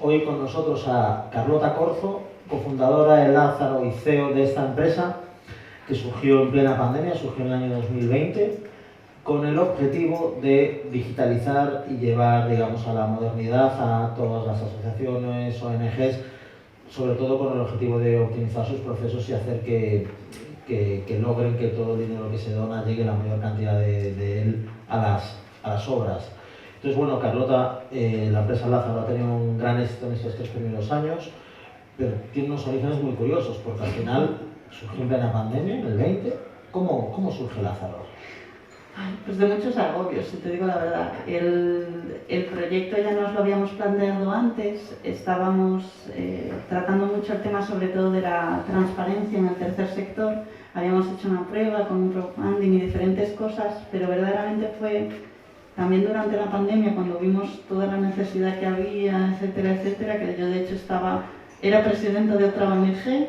hoy con nosotros a Carlota Corzo, cofundadora de Lázaro y CEO de esta empresa, que surgió en plena pandemia, surgió en el año 2020, con el objetivo de digitalizar y llevar, digamos, a la modernidad a todas las asociaciones, ONGs, sobre todo con el objetivo de optimizar sus procesos y hacer que logren que todo el dinero que se dona llegue la mayor cantidad de él a las obras. Entonces, bueno, Carlota, la empresa Lázaro ha tenido un gran éxito en estos 3 primeros años, pero tiene unos orígenes muy curiosos, porque al final surgió en plena pandemia, en el 20. ¿Cómo surge Lázaro? Pues de muchos agobios, si te digo la verdad. El proyecto ya nos lo habíamos planteado antes, estábamos tratando mucho el tema sobre todo de la transparencia en el tercer sector, habíamos hecho una prueba con un crowdfunding y diferentes cosas, pero verdaderamente fue también durante la pandemia cuando vimos toda la necesidad que había, etcétera, etcétera, que yo de hecho era presidenta de otra ONG,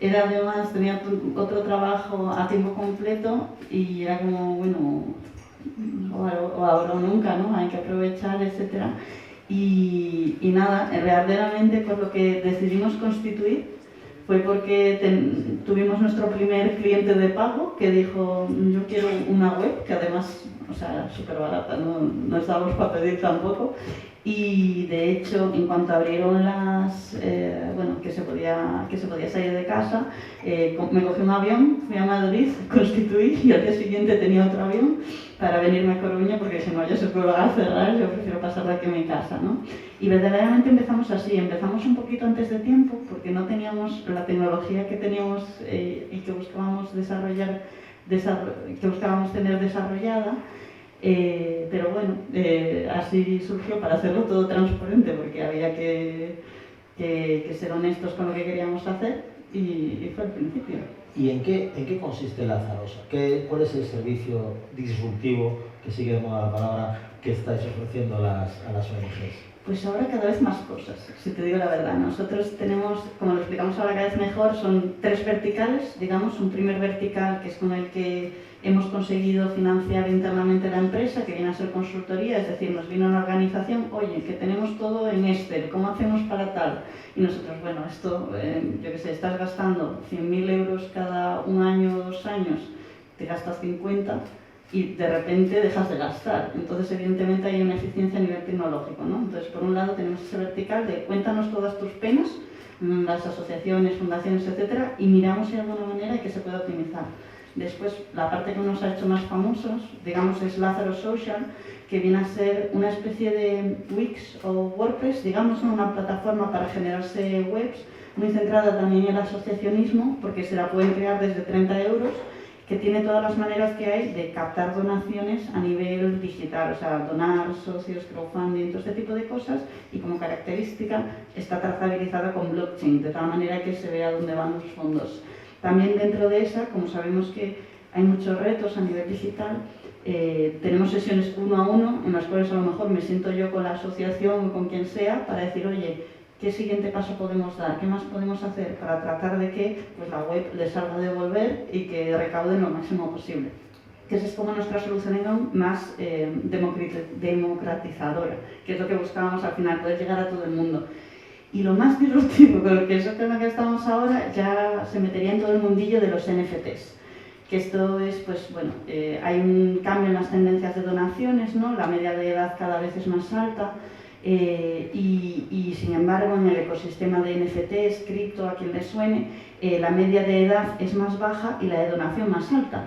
además tenía otro trabajo a tiempo completo y era como, bueno, o ahora o nunca, ¿no? Hay que aprovechar, etc. Y nada, verdaderamente por lo que decidimos constituir fue porque tuvimos nuestro primer cliente de pago que dijo, yo quiero una web, que además, o sea, súper barata, no estábamos para pedir tampoco. Y de hecho, en cuanto abrieron que se podía salir de casa, me cogí un avión, fui a Madrid, constituí y al día siguiente tenía otro avión para venirme a Coruña porque si no, ya se puede cerrar, yo prefiero pasar de aquí a mi casa, ¿no? Y verdaderamente empezamos así, empezamos un poquito antes de tiempo porque no teníamos la tecnología que teníamos y que buscábamos tener desarrollada. Pero bueno, así surgió para hacerlo todo transparente porque había que ser honestos con lo que queríamos hacer y fue el principio. ¿Y en qué consiste Lázaro? ¿Cuál es el servicio disruptivo, que sigue de moda la palabra, que estáis ofreciendo a las ONGs? Pues ahora cada vez más cosas, si te digo la verdad. Nosotros tenemos, como lo explicamos ahora cada vez mejor, son 3 verticales, digamos, un primer vertical que es con el que hemos conseguido financiar internamente la empresa, que viene a ser consultoría, es decir, nos vino una organización, oye, que tenemos todo en Excel, ¿cómo hacemos para tal? Y nosotros, bueno, esto, yo qué sé, estás gastando 100.000 euros cada un año o 2 años, te gastas 50 y de repente dejas de gastar. Entonces, evidentemente, hay una eficiencia a nivel tecnológico, ¿no? Entonces, por un lado, tenemos ese vertical de cuéntanos todas tus penas, las asociaciones, fundaciones, etcétera, y miramos si hay alguna manera que se pueda optimizar. Después, la parte que nos ha hecho más famosos, digamos, es Lázaro Social, que viene a ser una especie de Wix o WordPress, digamos, una plataforma para generarse webs, muy centrada también en el asociacionismo, porque se la pueden crear desde 30 euros, que tiene todas las maneras que hay de captar donaciones a nivel digital, o sea, donar, socios, crowdfunding, todo este tipo de cosas, y como característica está trazabilizada con blockchain, de tal manera que se vea dónde van los fondos. También dentro de esa, como sabemos que hay muchos retos a nivel digital, tenemos sesiones 1 a 1 en las cuales a lo mejor me siento yo con la asociación o con quien sea para decir, oye, ¿qué siguiente paso podemos dar? ¿Qué más podemos hacer para tratar de que pues, la web les salga de devolver y que recauden lo máximo posible? Que esa es como nuestra solución más democratizadora, que es lo que buscábamos al final, poder llegar a todo el mundo. Y lo más disruptivo, con lo que es el tema que estamos ahora, ya se metería en todo el mundillo de los NFTs. Que esto es, pues bueno, hay un cambio en las tendencias de donaciones, ¿no? La media de edad cada vez es más alta y sin embargo en el ecosistema de NFTs, cripto, a quien le suene, la media de edad es más baja y la de donación más alta.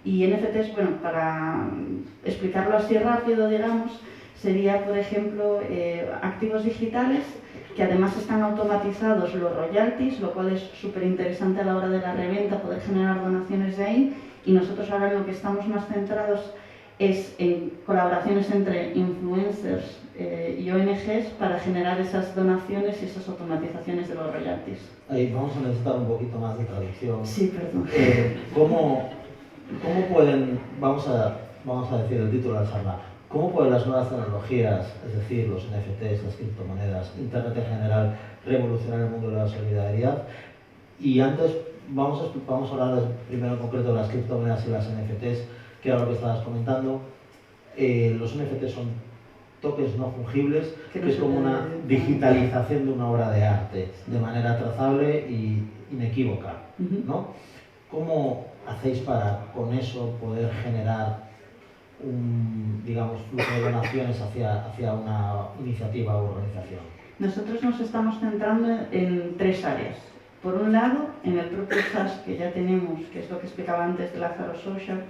Y NFTs, bueno, para explicarlo así rápido, digamos, sería, por ejemplo, activos digitales que además están automatizados los royalties, lo cual es súper interesante a la hora de la reventa, poder generar donaciones de ahí. Y nosotros ahora en lo que estamos más centrados es en colaboraciones entre influencers y ONGs para generar esas donaciones y esas automatizaciones de los royalties. Ahí vamos a necesitar un poquito más de traducción. Sí, perdón. ¿Cómo pueden, vamos a decir el título de la charla, cómo pueden las nuevas tecnologías, es decir, los NFTs, las criptomonedas, Internet en general, revolucionar el mundo de la solidaridad? Y antes vamos a hablar primero en concreto de las criptomonedas y las NFTs, que era lo que estabas comentando. Los NFTs son tokens no fungibles, Que no que es se como puede una ver. digitalización de una obra de arte de manera trazable y inequívoca, ¿no? ¿Cómo hacéis para con eso poder generar un, digamos, flujo de donaciones hacia una iniciativa o organización? Nosotros nos estamos centrando en 3 áreas. Por un lado, en el propio SaaS que ya tenemos, que es lo que explicaba antes de Lázaro Social,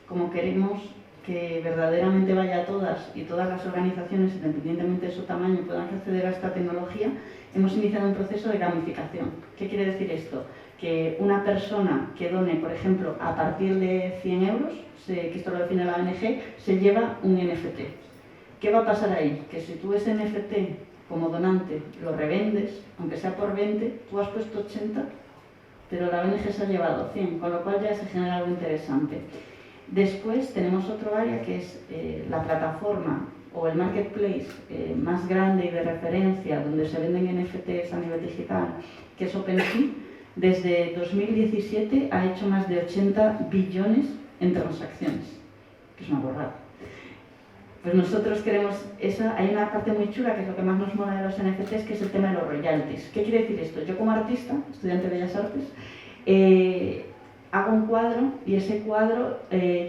como queremos que verdaderamente vaya a todas y todas las organizaciones, independientemente de su tamaño, puedan acceder a esta tecnología, hemos iniciado un proceso de gamificación. ¿Qué quiere decir esto? Que una persona que done, por ejemplo, a partir de 100 euros, que esto lo define la ONG, se lleva un NFT. ¿Qué va a pasar ahí? Que si tú ese NFT como donante lo revendes, aunque sea por 20, tú has puesto 80, pero la ONG se ha llevado 100, con lo cual ya se genera algo interesante. Después tenemos otro área que es la plataforma o el marketplace más grande y de referencia donde se venden NFTs a nivel digital, que es OpenSea. Desde 2017 ha hecho más de 80 billones en transacciones, que es una borrada. Pues nosotros queremos hay una parte muy chula que es lo que más nos mola de los NFTs, que es el tema de los royalties. ¿Qué quiere decir esto? Yo como artista, estudiante de Bellas Artes, hago un cuadro y ese cuadro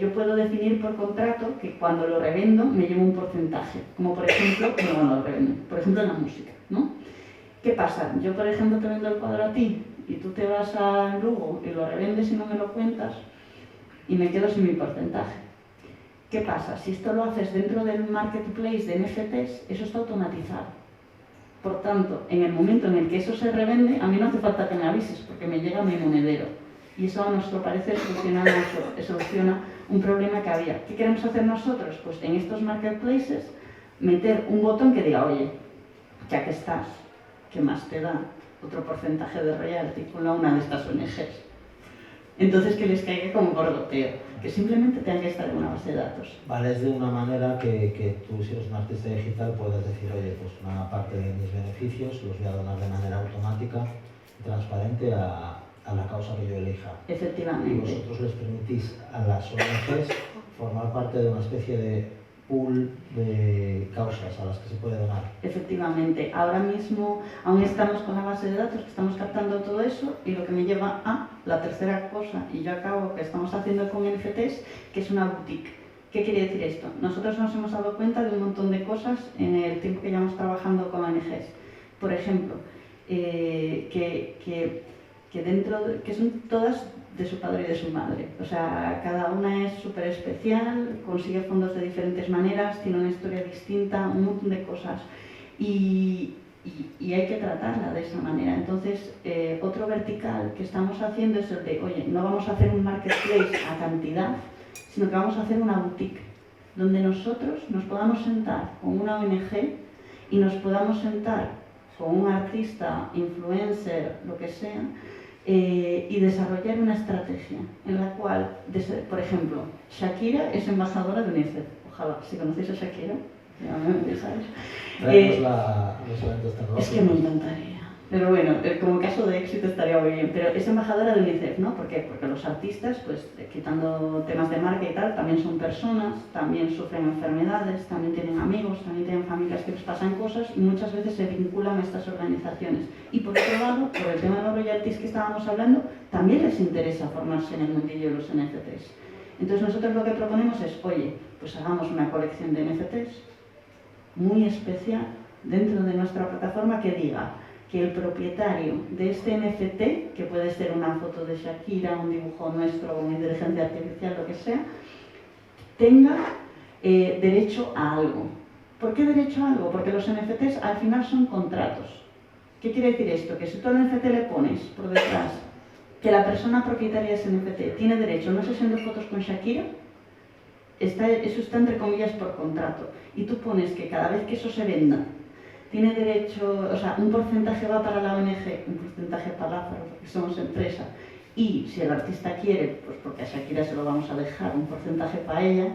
yo puedo definir por contrato que cuando lo revendo me llevo un porcentaje, como por ejemplo, no lo revendo, por ejemplo en la música, ¿no? ¿Qué pasa? Yo por ejemplo te vendo el cuadro a ti y tú te vas a Lugo y lo revendes y no me lo cuentas y me quedo sin mi porcentaje. ¿Qué pasa? Si esto lo haces dentro del marketplace de NFTs, eso está automatizado. Por tanto, en el momento en el que eso se revende, a mí no hace falta que me avises porque me llega mi monedero. Y eso a nuestro parecer soluciona un problema que había. ¿Qué queremos hacer nosotros? Pues en estos marketplaces meter un botón que diga, oye, ya que estás, ¿qué más te da? Otro porcentaje de royalty con una de estas ONGs. Entonces que les caiga como por goteo, que simplemente tengan que estar en una base de datos. Vale, es de una manera que tú, si eres un artista digital, puedes decir, oye, pues una parte de mis beneficios los voy a donar de manera automática y transparente a la causa que yo elija. Efectivamente. Y vosotros les permitís a las ONGs formar parte de una especie de pool de causas a las que se puede donar. Efectivamente. Ahora mismo aún estamos con la base de datos, que estamos captando todo eso, y lo que me lleva a la tercera cosa, y yo acabo, que estamos haciendo con NFTs, que es una boutique. ¿Qué quiere decir esto? Nosotros nos hemos dado cuenta de un montón de cosas en el tiempo que llevamos trabajando con ONGs. Por ejemplo, que son todas de su padre y de su madre. O sea, cada una es súper especial, consigue fondos de diferentes maneras, tiene una historia distinta, un montón de cosas. Y hay que tratarla de esa manera. Entonces, otro vertical que estamos haciendo es el de, oye, no vamos a hacer un marketplace a cantidad, sino que vamos a hacer una boutique, donde nosotros nos podamos sentar con una ONG y nos podamos sentar con un artista, influencer, lo que sea, y desarrollar una estrategia en la cual, por ejemplo, Shakira es embajadora de UNICEF. Ojalá, si conocéis a Shakira, ya me dejáis. Los eventos tecnológicos. Es que me encantaría. Pero bueno, como caso de éxito estaría muy bien. Pero es embajadora de UNICEF, ¿no? ¿Por qué? Porque los artistas, pues quitando temas de marca y tal, también son personas, también sufren enfermedades, también tienen amigos, también tienen familias que les pasan cosas y muchas veces se vinculan a estas organizaciones. Y por otro lado, por el tema de los royalties que estábamos hablando, también les interesa formarse en el mundillo de los NFTs. Entonces nosotros lo que proponemos es, oye, pues hagamos una colección de NFTs muy especial dentro de nuestra plataforma que diga que el propietario de este NFT, que puede ser una foto de Shakira, un dibujo nuestro, una inteligencia artificial, lo que sea, tenga derecho a algo. ¿Por qué derecho a algo? Porque los NFTs al final son contratos. ¿Qué quiere decir esto? Que si tú al NFT le pones por detrás que la persona propietaria de ese NFT tiene derecho a una sesión de fotos con Shakira, eso está entre comillas por contrato. Y tú pones que cada vez que eso se venda, tiene derecho, o sea, un porcentaje va para la ONG, un porcentaje para Lázaro, porque somos empresa, y si el artista quiere, pues porque a Shakira se lo vamos a dejar, un porcentaje para ella,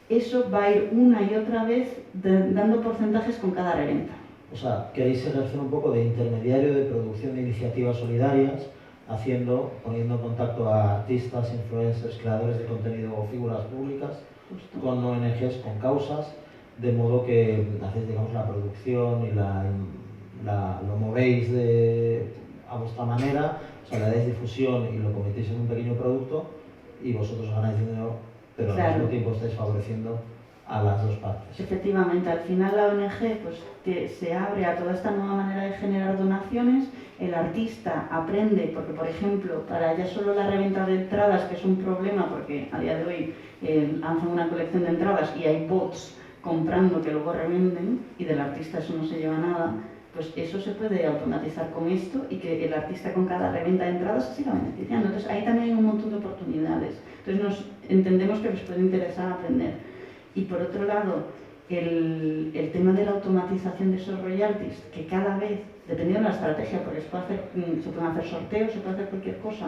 eso va a ir una y otra vez dando porcentajes con cada reventa. O sea, queréis ejercer un poco de intermediario de producción de iniciativas solidarias, poniendo en contacto a artistas, influencers, creadores de contenido o figuras públicas, con ONGs, con causas, de modo que hacéis, digamos, la producción y lo movéis a vuestra manera, o sea, le dais difusión y lo convertís en un pequeño producto y vosotros ganáis dinero, pero al mismo tiempo estáis favoreciendo a las dos partes. Efectivamente, al final la ONG pues, se abre a toda esta nueva manera de generar donaciones, el artista aprende, porque por ejemplo, para ya solo la reventa de entradas, que es un problema porque a día de hoy lanzan una colección de entradas y hay bots comprando que luego revenden y del artista eso no se lleva nada, pues eso se puede automatizar con esto y que el artista con cada reventa de entradas se siga beneficiando. Entonces ahí también hay un montón de oportunidades. Entonces entendemos que les puede interesar aprender. Y por otro lado, el tema de la automatización de esos royalties, que cada vez, dependiendo de la estrategia, porque se pueden hacer sorteos, se puede hacer cualquier cosa,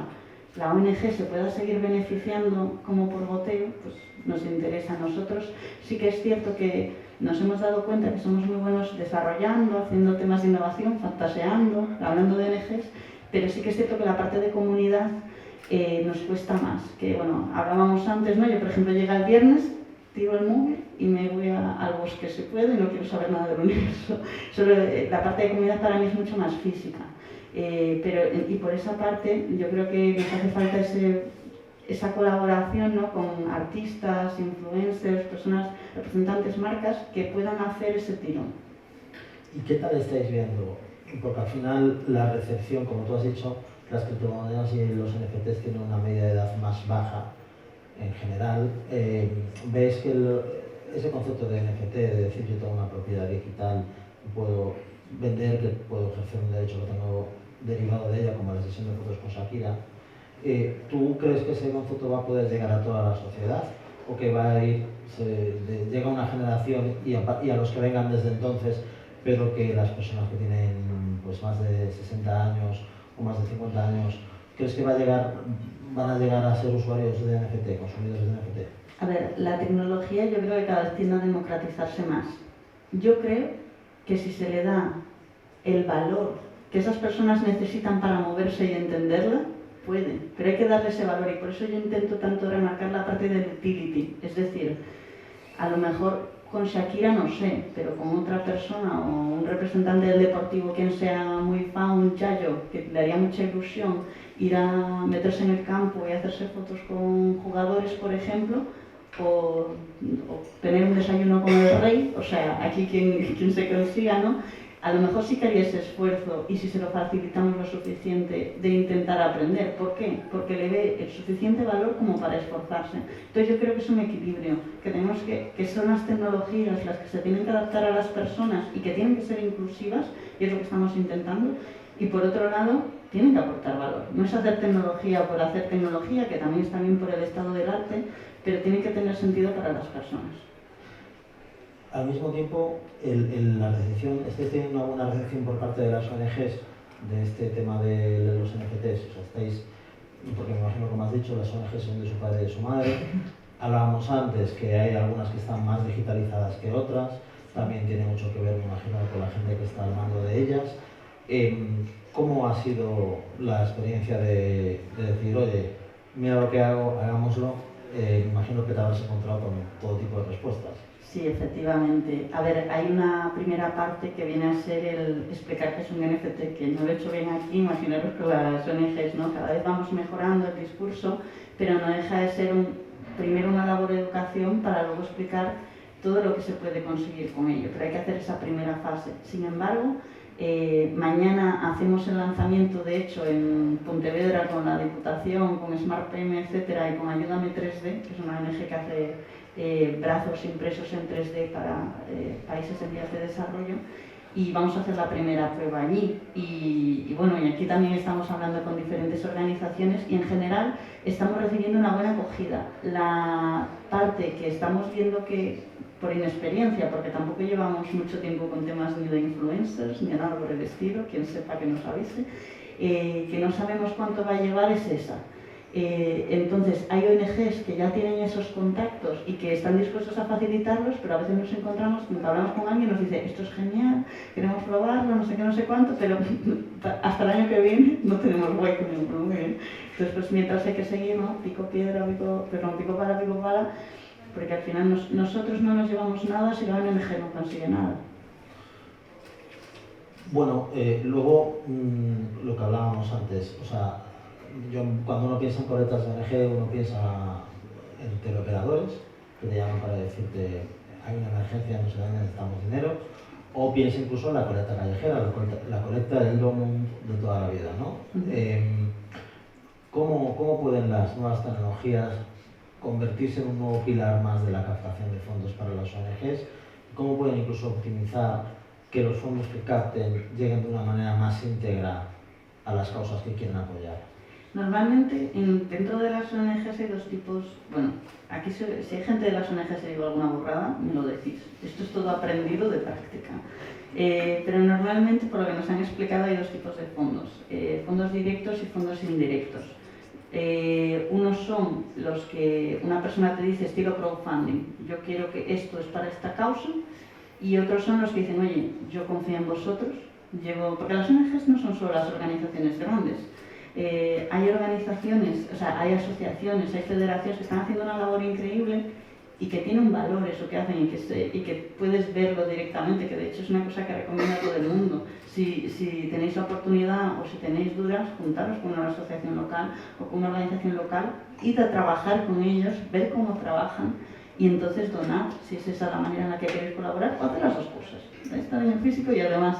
la ONG se pueda seguir beneficiando como por goteo, pues nos interesa. A nosotros sí que es cierto que nos hemos dado cuenta que somos muy buenos desarrollando, haciendo temas de innovación, fantaseando, hablando de ONGs, pero sí que es cierto que la parte de comunidad nos cuesta más. Que bueno, hablábamos antes, ¿no? Yo por ejemplo llega el viernes, tiro el móvil y me voy al bosque si puedo y no quiero saber nada del universo. Solo la parte de comunidad para mí es mucho más física. Y por esa parte yo creo que nos hace falta esa colaboración, ¿no? Con artistas, influencers, personas, representantes, marcas que puedan hacer ese tirón. ¿Y qué tal estáis viendo? Porque al final la recepción, como tú has dicho, las criptomonedas y los NFTs tienen una media de edad más baja en general. ¿Ves que ese concepto de NFT, de decir yo tengo una propiedad digital, puedo vender, que puedo ejercer un derecho que tengo derivado de ella, como la sesión de fotos con Shakira, ¿tú crees que ese concepto va a poder llegar a toda la sociedad? ¿O que va a ir, llega a una generación y a los que vengan desde entonces, pero que las personas que tienen pues, más de 60 años o más de 50 años, crees que van a llegar a ser usuarios de NFT, consumidores de NFT? A ver, la tecnología yo creo que cada vez tiende a democratizarse más. Yo creo que si se le da el valor que esas personas necesitan para moverse y entenderla, pueden, pero hay que darle ese valor y por eso yo intento tanto remarcar la parte del utility, es decir, a lo mejor con Shakira no sé, pero con otra persona o un representante del deportivo, quien sea muy fan, un chayo, que le haría mucha ilusión ir a meterse en el campo y hacerse fotos con jugadores, por ejemplo, o tener un desayuno con el rey, o sea, aquí quien se consiga, ¿no? A lo mejor sí que haría ese esfuerzo y si se lo facilitamos lo suficiente de intentar aprender. ¿Por qué? Porque le ve el suficiente valor como para esforzarse. Entonces yo creo que es un equilibrio, que tenemos que son las tecnologías las que se tienen que adaptar a las personas y que tienen que ser inclusivas, y es lo que estamos intentando, y por otro lado, tienen que aportar valor. No es hacer tecnología por hacer tecnología, que también está bien por el estado del arte, pero tiene que tener sentido para las personas. Al mismo tiempo, la recepción, ¿estáis teniendo una buena recepción por parte de las ONGs de este tema de los NFTs? O sea, estáis, porque me imagino, como has dicho, las ONGs son de su padre y de su madre. Hablábamos antes que hay algunas que están más digitalizadas que otras. También tiene mucho que ver, me imagino, con la gente que está al mando de ellas. ¿Cómo ha sido la experiencia de decir, oye, mira lo que hago, hagámoslo? Me imagino que te habrás encontrado con todo tipo de respuestas. Sí, efectivamente. A ver, hay una primera parte que viene a ser el explicar qué es un NFT, que no lo he hecho bien aquí, imaginaros con las ONGs, ¿no? Cada vez vamos mejorando el discurso, pero no deja de ser primero una labor de educación para luego explicar todo lo que se puede conseguir con ello, pero hay que hacer esa primera fase. Sin embargo, mañana hacemos el lanzamiento, de hecho, en Pontevedra con la Diputación, con Smart PM, etcétera, y con Ayúdame 3D, que es una ONG que hace brazos impresos en 3D para países en vías de desarrollo, y vamos a hacer la primera prueba allí. Y bueno, y aquí también estamos hablando con diferentes organizaciones y en general estamos recibiendo una buena acogida. La parte que estamos viendo que, por inexperiencia, porque tampoco llevamos mucho tiempo con temas ni de influencers ni nada por el estilo, quien sepa que nos avise, que no sabemos cuánto va a llevar es esa. Entonces hay ONGs que ya tienen esos contactos y que están dispuestos a facilitarlos, pero a veces nos encontramos, cuando hablamos con alguien nos dice esto es genial, queremos probarlo, no sé qué, no sé cuánto, pero hasta el año que viene no tenemos hueco. Entonces pues mientras hay que seguir, ¿no? Pico piedra, pico pala, porque al final nosotros no nos llevamos nada si la ONG no consigue nada. Bueno, luego lo que hablábamos antes, o sea, cuando uno piensa en colectas de ONG, uno piensa en teleoperadores que te llaman para decirte hay una emergencia, no sé dónde necesitamos dinero, o piensa incluso en la colecta callejera, la colecta del domo de toda la vida, ¿no? ¿Cómo pueden las nuevas tecnologías convertirse en un nuevo pilar más de la captación de fondos para las ONGs? ¿Cómo pueden incluso optimizar que los fondos que capten lleguen de una manera más íntegra a las causas que quieren apoyar? Normalmente, dentro de las ONGs hay dos tipos. Bueno, aquí si hay gente de las ONGs que digo alguna burrada, me lo decís. Esto es todo aprendido de práctica. Pero normalmente, por lo que nos han explicado, hay dos tipos de fondos. Fondos directos y fondos indirectos. Unos son los que una persona te dice estilo crowdfunding, yo quiero que esto es para esta causa, y otros son los que dicen, oye, yo confío en vosotros, porque las ONGs no son solo las organizaciones grandes, hay organizaciones, o sea, hay asociaciones, hay federaciones que están haciendo una labor increíble y que tiene un valor eso que hacen y que puedes verlo directamente, que de hecho es una cosa que recomiendo a todo el mundo. Si tenéis la oportunidad o si tenéis dudas, juntaros con una asociación local o con una organización local, id a trabajar con ellos, ver cómo trabajan y entonces donar, si es esa la manera en la que queréis colaborar, o hacer las dos cosas, estar en el físico y además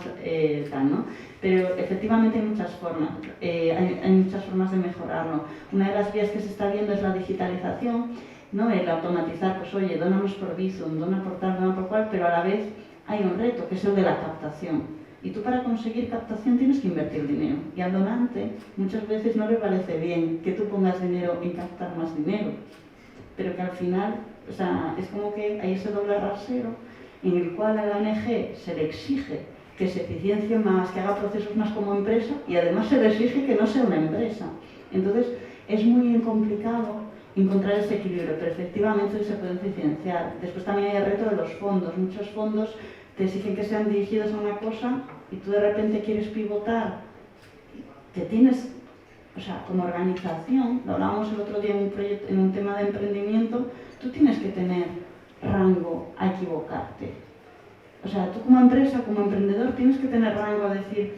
tal, ¿no? Pero efectivamente hay muchas formas, hay muchas formas de mejorarlo. Una de las vías que se está viendo es la digitalización, ¿no? El automatizar, pues oye, dónanos por Bizum, dona por tal, dona por cual, pero a la vez hay un reto, que es el de la captación. Y tú para conseguir captación tienes que invertir dinero. Y al donante muchas veces no le parece bien que tú pongas dinero en captar más dinero. Pero que al final, o sea, es como que hay ese doble rasero en el cual a la ONG se le exige que se eficiencie más, que haga procesos más como empresa y además se le exige que no sea una empresa. Entonces es muy complicado encontrar ese equilibrio, pero efectivamente se puede eficienciar. Después también hay el reto de los fondos. Muchos fondos te exigen que sean dirigidos a una cosa y tú de repente quieres pivotar, que tienes, o sea, como organización, lo hablábamos el otro día en un tema de emprendimiento, tú tienes que tener rango a equivocarte. O sea, tú como empresa, como emprendedor, tienes que tener rango a decir,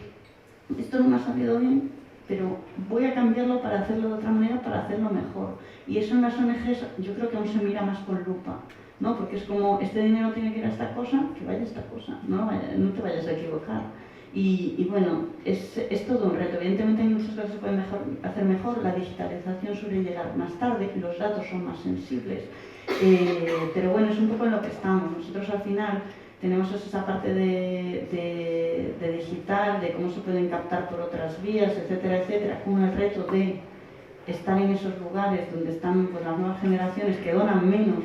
esto no me ha salido bien, pero voy a cambiarlo para hacerlo de otra manera, para hacerlo mejor. Y eso en las ONGs yo creo que aún se mira más con lupa, ¿no? Porque es como, este dinero tiene que ir a esta cosa, que vaya a esta cosa, no te vayas a equivocar. Y bueno, es todo un reto. Evidentemente hay muchas cosas que se pueden hacer mejor, la digitalización suele llegar más tarde, los datos son más sensibles, pero bueno, es un poco en lo que estamos. Nosotros al final tenemos esa parte de digital, de cómo se pueden captar por otras vías, etcétera, etcétera, con el reto de estar en esos lugares donde están pues, las nuevas generaciones que donan menos.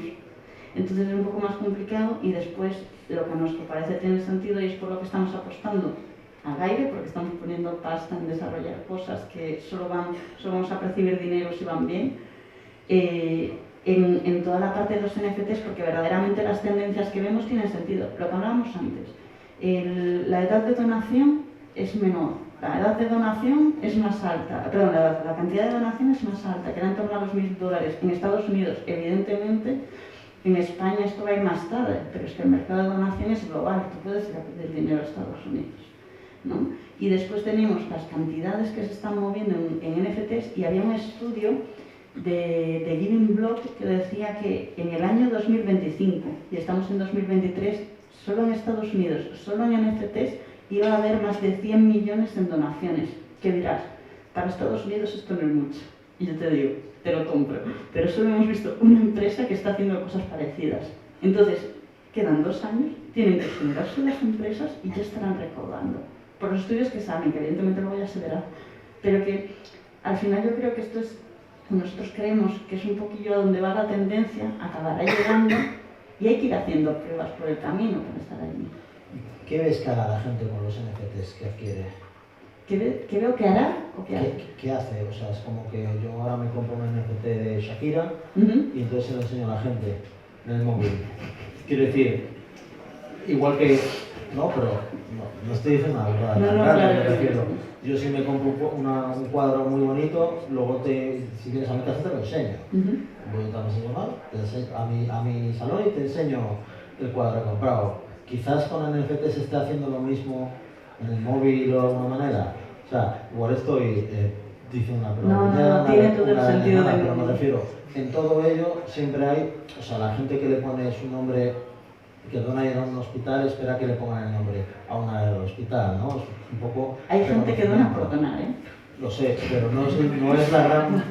Entonces es un poco más complicado y después lo que nos parece tener sentido y es por lo que estamos apostando al aire, porque estamos poniendo pasta en desarrollar cosas que solo vamos a percibir dinero si van bien. En toda la parte de los NFTs, porque verdaderamente las tendencias que vemos tienen sentido. Lo que hablábamos antes, la edad de donación es menor, la edad de donación es más alta, perdón, la cantidad de donación es más alta, que era en torno a los $1000. En Estados Unidos, evidentemente, en España esto va a ir más tarde, pero es que el mercado de donación es global, tú puedes ir a pedir dinero a Estados Unidos, ¿no? Y después tenemos las cantidades que se están moviendo en NFTs y había un estudio de Giving Block que decía que en el año 2025, y estamos en 2023, solo en Estados Unidos, solo en NFTs, iba a haber más de 100 millones en donaciones. ¿Qué dirás? Para Estados Unidos esto no es mucho. Y yo te digo, te lo compro. Pero solo hemos visto una empresa que está haciendo cosas parecidas. Entonces, quedan 2 años, tienen que generarse las empresas y ya estarán recaudando. Por los estudios que saben, que evidentemente luego ya se verá. Pero que al final yo creo que esto es, nosotros creemos que es un poquillo a donde va la tendencia, acabará llegando y hay que ir haciendo pruebas por el camino para estar allí. ¿Qué ves que hará la gente con los NFTs que adquiere? ¿Qué veo que hará o qué hace? ¿Qué hace? O sea, es como que yo ahora me compro un NFT de Shakira y entonces se lo enseño a la gente en el móvil. Quiero decir, igual que No, pero no estoy diciendo la verdad. No, Claro, me claro. refiero. Yo si me compro un cuadro muy bonito, luego si vienes a mi casa te lo enseño. Voy a mi señor, a mi salón y te enseño el cuadro que he comprado. Quizás con NFT se esté haciendo lo mismo en el móvil o de alguna manera. O sea, igual estoy diciendo una No, tiene todo el sentido del pero me mundo. refiero, en todo ello siempre hay, o sea, la gente que le pone su nombre, que dona ir a un hospital, espera que le pongan el nombre a una del hospital, ¿no? Es un poco... Hay gente que dona por donar, ¿eh? Lo sé, pero no es la gran...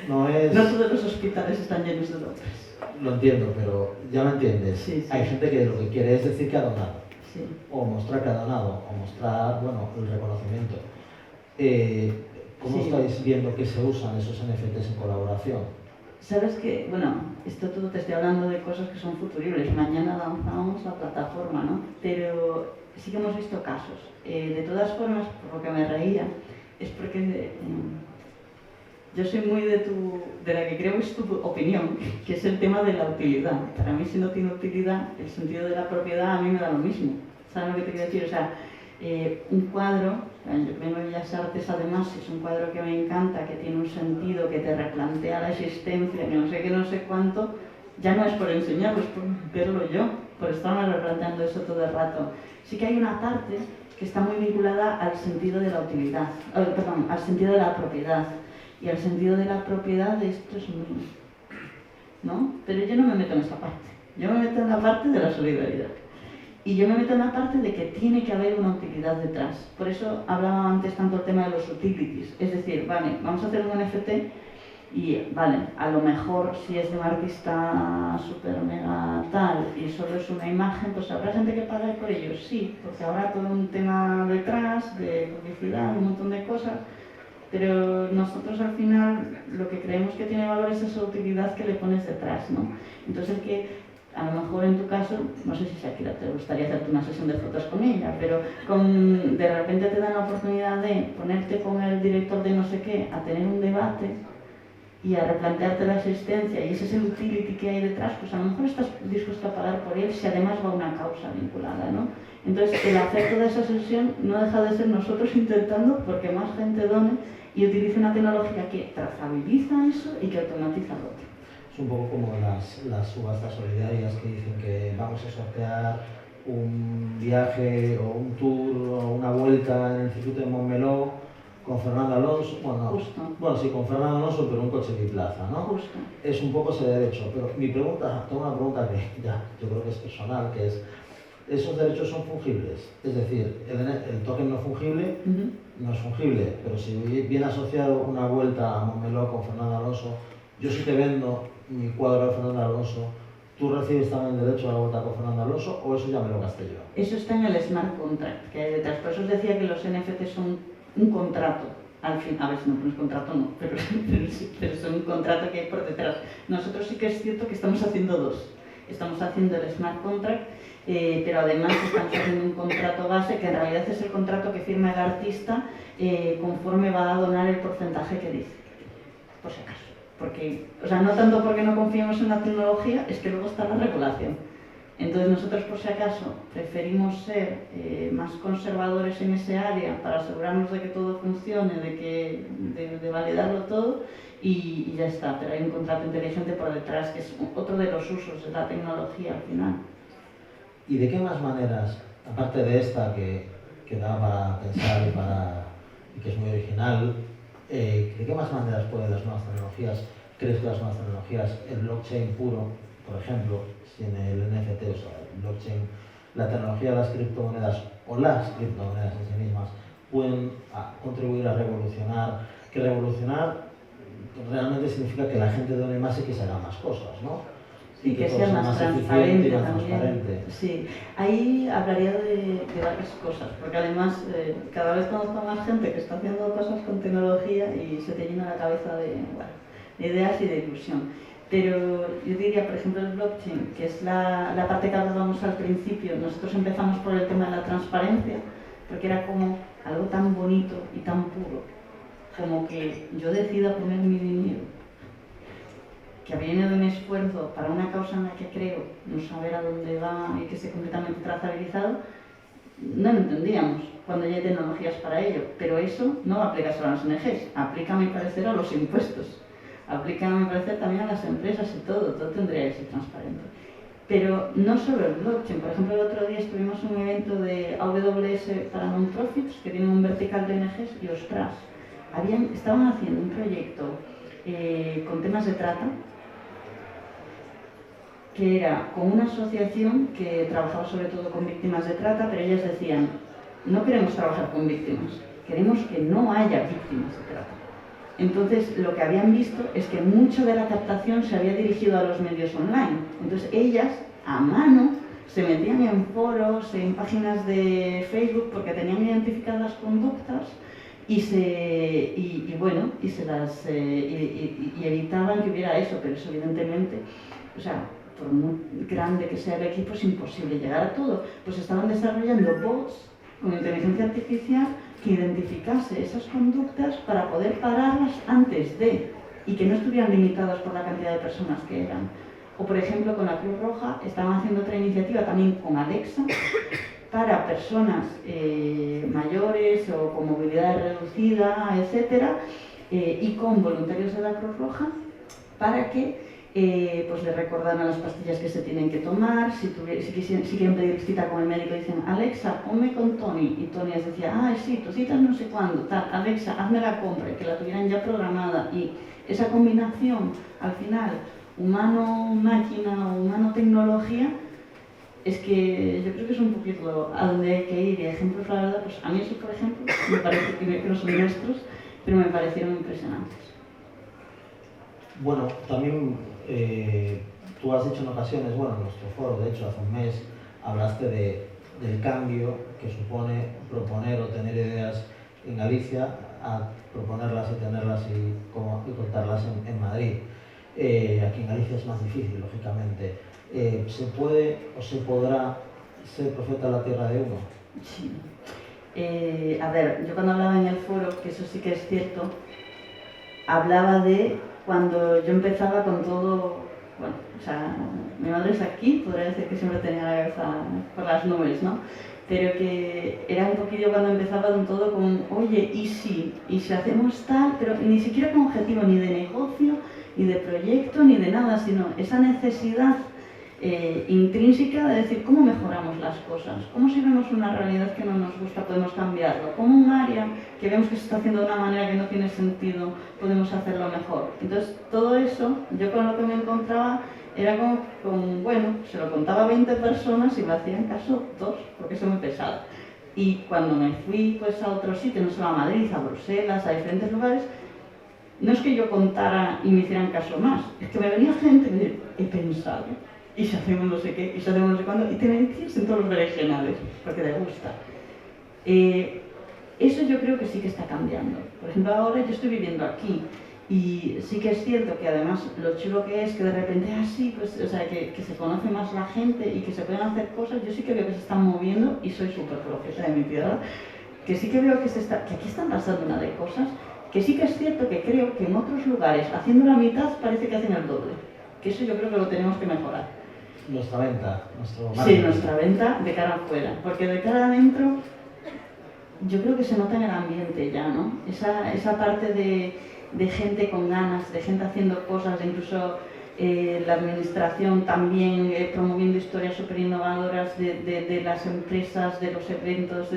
No todos los hospitales están llenos de dones. Lo entiendo, pero ya me entiendes. Sí. Hay gente que lo que quiere es decir que ha donado. Sí. O mostrar que ha donado, o mostrar, bueno, el reconocimiento. ¿Cómo estáis viendo que se usan esos NFTs en colaboración? Sabes que, bueno, esto todo te estoy hablando de cosas que son futuribles. Mañana lanzamos la plataforma, ¿no? Pero sí que hemos visto casos. De todas formas, por lo que me reía, es porque yo soy muy de la que creo es tu opinión, que es el tema de la utilidad. Para mí, si no tiene utilidad, el sentido de la propiedad a mí me da lo mismo. ¿Sabes lo que te quiero decir? O sea, un cuadro, yo vengo de Bellas Artes además, es un cuadro que me encanta, que tiene un sentido, que te replantea la existencia, que no sé cuánto, ya no es por enseñarlo, es por verlo yo, por estarme replanteando eso todo el rato. Sí que hay una parte que está muy vinculada al sentido de la utilidad, perdón, al sentido de la propiedad. Y al sentido de la propiedad de esto es mío, ¿no? Pero yo no me meto en esta parte, yo me meto en la parte de la solidaridad. Y yo me meto en la parte de que tiene que haber una utilidad detrás. Por eso hablaba antes tanto el tema de los utilities. Es decir, vale, vamos a hacer un NFT y, vale, a lo mejor si es de un artista súper mega tal y solo es una imagen, pues habrá gente que pague por ello. Sí, porque habrá todo un tema detrás de publicidad, un montón de cosas. Pero nosotros al final lo que creemos que tiene valor es esa utilidad que le pones detrás, ¿no? Entonces que a lo mejor en tu caso, no sé si Shakira te gustaría hacerte una sesión de fotos con ella, pero de repente te dan la oportunidad de ponerte con el director de no sé qué a tener un debate y a replantearte la existencia y ese es el utility que hay detrás, pues a lo mejor estás dispuesto a pagar por él si además va a una causa vinculada, ¿no? Entonces el hacer toda esa sesión no deja de ser nosotros intentando porque más gente done y utilice una tecnología que trazabiliza eso y que automatiza lo otro. Es un poco como las subastas solidarias que dicen que vamos a sortear un viaje o un tour o una vuelta en el circuito de Montmeló con Fernando Alonso, bueno, sí, con Fernando Alonso, pero un coche biplaza, ¿no? Justo. Es un poco ese derecho, pero tengo una pregunta que ya, yo creo que es personal, que es, ¿esos derechos son fungibles? Es decir, el token no fungible no es fungible, pero si viene asociado una vuelta a Montmeló con Fernando Alonso, yo sí te vendo mi cuadro de Fernando Alonso, ¿tú recibes también el derecho a la vuelta con Fernando Alonso o eso ya me lo gasté yo? Eso está en el smart contract que hay detrás. Por eso os decía que los NFT son un contrato. Al fin, a ver si no pones contrato, no, pero son un contrato que hay por detrás. Nosotros sí que es cierto que estamos haciendo dos. Estamos haciendo el smart contract, pero además estamos haciendo un contrato base que en realidad es el contrato que firma el artista conforme va a donar el porcentaje que dice, por si acaso. Porque, o sea, no tanto porque no confiemos en la tecnología, es que luego está la regulación. Entonces nosotros, por si acaso, preferimos ser más conservadores en ese área para asegurarnos de que todo funcione, de validarlo todo y ya está. Pero hay un contrato inteligente por detrás que es otro de los usos de la tecnología al final. ¿Y de qué más maneras, aparte de esta que da para pensar y que es muy original, de qué más maneras pueden las nuevas tecnologías, crees que las nuevas tecnologías, el blockchain puro, por ejemplo, sin el NFT, o sea, el blockchain, la tecnología de las criptomonedas o las criptomonedas en sí mismas pueden contribuir a revolucionar, que revolucionar realmente significa que la gente done más y que se hagan más cosas, ¿no? Y que sea más transparente también. Transparente. Sí, ahí hablaría de varias cosas, porque además cada vez conozco más gente que está haciendo cosas con tecnología y se te llena la cabeza de ideas y de ilusión. Pero yo diría, por ejemplo, el blockchain, que es la parte que hablábamos al principio. Nosotros empezamos por el tema de la transparencia, porque era como algo tan bonito y tan puro, como que yo decida poner mi dinero, que viene de un esfuerzo para una causa en la que creo, no saber a dónde va y que esté completamente trazabilizado, no lo entendíamos cuando ya hay tecnologías para ello, pero eso no aplica solo a las ONGs, aplica a mi parecer a los impuestos, aplica a mi parecer también a las empresas y todo tendría que ser transparente. Pero no solo el blockchain, por ejemplo el otro día estuvimos en un evento de AWS para non-profits que tienen un vertical de ONGs y ostras, estaban haciendo un proyecto con temas de trata que era con una asociación que trabajaba sobre todo con víctimas de trata, pero ellas decían, no queremos trabajar con víctimas, queremos que no haya víctimas de trata. Entonces, lo que habían visto es que mucho de la captación se había dirigido a los medios online. Entonces, ellas, a mano, se metían en foros, en páginas de Facebook, porque tenían identificadas conductas y evitaban que hubiera eso, pero eso evidentemente, o sea, por muy grande que sea el equipo, es imposible llegar a todo. Pues estaban desarrollando bots con inteligencia artificial que identificase esas conductas para poder pararlas antes de, y que no estuvieran limitadas por la cantidad de personas que eran. O por ejemplo con la Cruz Roja estaban haciendo otra iniciativa también con Alexa para personas mayores o con movilidad reducida, etcétera, y con voluntarios de la Cruz Roja para que pues le recordaran las pastillas que se tienen que tomar, si quieren pedir cita con el médico dicen Alexa, ponme con Tony, y Tony les decía, sí, tu cita no sé cuándo, tal, Alexa, hazme la compra, y que la tuvieran ya programada, y esa combinación al final humano-máquina o humano-tecnología es que yo creo que es un poquito a donde hay que ir, y ejemplos, la verdad, pues a mí eso, por ejemplo, me parece que no son nuestros, pero me parecieron impresionantes. Bueno, también tú has dicho en ocasiones, bueno, en nuestro foro, de hecho, hace un mes, hablaste del cambio que supone proponer o tener ideas en Galicia, a proponerlas y tenerlas y contarlas en Madrid. Aquí en Galicia es más difícil, lógicamente. ¿Se puede o se podrá ser profeta de la tierra de uno? Sí. A ver, yo cuando hablaba en el foro, que eso sí que es cierto, hablaba de cuando yo empezaba con todo, bueno, o sea, mi madre es aquí, podría decir que siempre tenía la cabeza por las nubes, ¿no? Pero que era un poquillo cuando empezaba con todo con, oye, y si hacemos tal, pero ni siquiera con objetivo ni de negocio, ni de proyecto, ni de nada, sino esa necesidad intrínseca de decir cómo mejoramos las cosas, cómo si vemos una realidad que no nos gusta podemos cambiarlo, cómo un área que vemos que se está haciendo de una manera que no tiene sentido podemos hacerlo mejor. Entonces todo eso, yo con lo que me encontraba era como bueno, se lo contaba a 20 personas y me hacían caso 2, porque eso me pesaba. Y cuando me fui pues a otro sitio, no solo a Madrid, a Bruselas, a diferentes lugares, no es que yo contara y me hicieran caso más, es que me venía gente y me decía, he pensado, y si hacemos no sé qué, y si hacemos no sé cuándo, y te metías en todos los regionales, porque te gusta. Eso yo creo que sí que está cambiando. Por ejemplo, ahora yo estoy viviendo aquí, y sí que es cierto que además lo chulo que es que de repente, pues, o sea, que se conoce más la gente y que se pueden hacer cosas, yo sí que veo que se están moviendo, y soy súper profeta de mi tierra, que sí que veo que aquí están pasando una de cosas, que sí que es cierto que creo que en otros lugares, haciendo la mitad, parece que hacen el doble. Que eso yo creo que lo tenemos que mejorar. Nuestra venta, nuestro marketing. Sí, nuestra venta de cara afuera, porque de cara adentro yo creo que se nota en el ambiente ya, ¿no? Esa parte de gente con ganas, de gente haciendo cosas, de incluso la administración también promoviendo historias súper innovadoras de las empresas, de los eventos.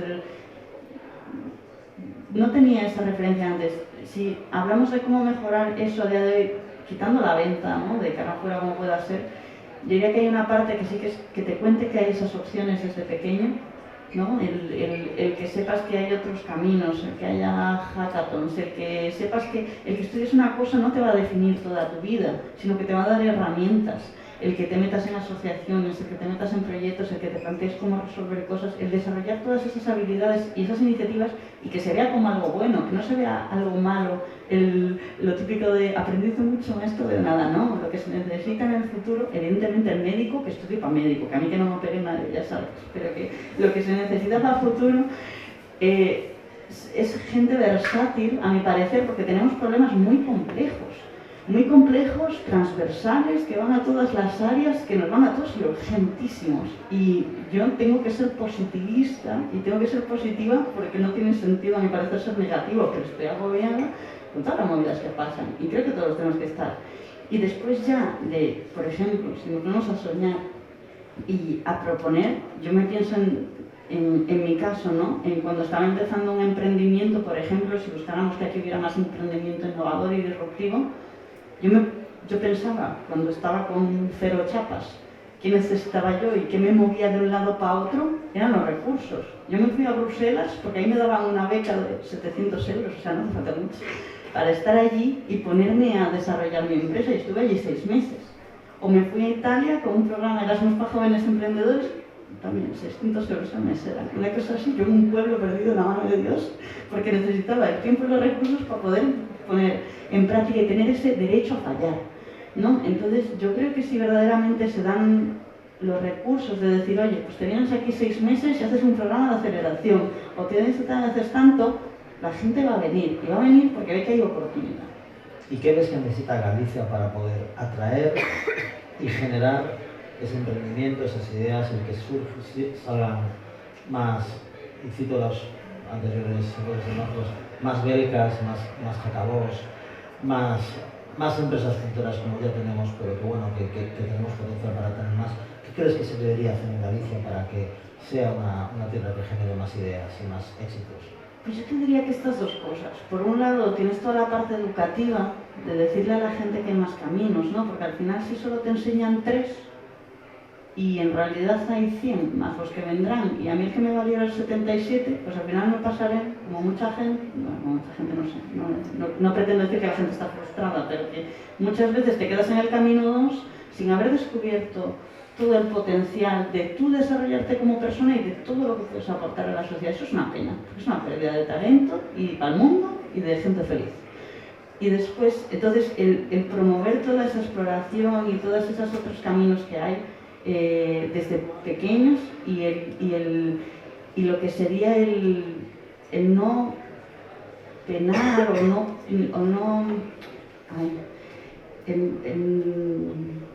No tenía esa referencia antes. Si hablamos de cómo mejorar eso a día de hoy, quitando la venta, ¿no? De cara afuera como pueda ser, yo diría que hay una parte que sí que es que te cuente que hay esas opciones desde pequeño, ¿no? El que sepas que hay otros caminos, el que haya hackathons, el que sepas que el que estudies una cosa no te va a definir toda tu vida, sino que te va a dar herramientas. El que te metas en asociaciones, el que te metas en proyectos, el que te plantees cómo resolver cosas, el desarrollar todas esas habilidades y esas iniciativas y que se vea como algo bueno, que no se vea algo malo, lo típico de aprendiste mucho maestro de nada, ¿no? Lo que se necesita en el futuro, evidentemente el médico que estudie para médico, que a mí que no me opere nadie, ya sabes, pero que lo que se necesita para el futuro es gente versátil, a mi parecer, porque tenemos problemas muy complejos. muy complejos, transversales, que van a todas las áreas, que nos van a todos y urgentísimos. Y yo tengo que ser positivista y tengo que ser positiva porque no tiene sentido, a mi parecer, ser negativo, pero estoy agobiada con todas las movidas que pasan y creo que todos tenemos que estar. Y después ya de, por ejemplo, si nos ponemos a soñar y a proponer, yo me pienso en mi caso, ¿no? Cuando estaba empezando un emprendimiento, por ejemplo, si buscáramos que aquí hubiera más emprendimiento innovador y disruptivo, yo pensaba, cuando estaba con cero chapas, qué necesitaba yo y qué me movía de un lado para otro, eran los recursos. Yo me fui a Bruselas porque ahí me daban una beca de 700 euros, o sea, no me falta mucho, para estar allí y ponerme a desarrollar mi empresa, y estuve allí 6 meses. O me fui a Italia con un programa Erasmus para jóvenes emprendedores, también 600 euros al mes era una cosa así, yo en un pueblo perdido en la mano de Dios, porque necesitaba el tiempo y los recursos para poder poner en práctica y tener ese derecho a fallar, ¿no? Entonces yo creo que si verdaderamente se dan los recursos de decir, oye, pues te vienes aquí 6 meses y haces un programa de aceleración, o te haces tanto, la gente va a venir, y va a venir porque ve que hay oportunidad. ¿Y qué ves que necesita Galicia para poder atraer y generar ese emprendimiento, esas ideas, el que salgan más, y cito los anteriores ejemplos, más belgas, más jacabós, más empresas punteras como ya tenemos, pero que bueno, que tenemos potencial para tener más? ¿Qué crees que se debería hacer en Galicia para que sea una tierra que genere más ideas y más éxitos? Pues yo te diría que estas dos cosas. Por un lado, tienes toda la parte educativa de decirle a la gente que hay más caminos, ¿no? Porque al final si solo te enseñan 3 y en realidad hay 100 más los que vendrán, y a mí el que me valiera el 77, pues al final me pasaré, como mucha gente, no sé, no pretendo decir que la gente está frustrada, pero que muchas veces te quedas en el camino 2 sin haber descubierto todo el potencial de tú desarrollarte como persona y de todo lo que puedes aportar a la sociedad. Eso es una pena, es una pérdida de talento y para el mundo y de gente feliz. Y después, entonces, el promover toda esa exploración y todos esos otros caminos que hay desde pequeños y lo que sería el no penar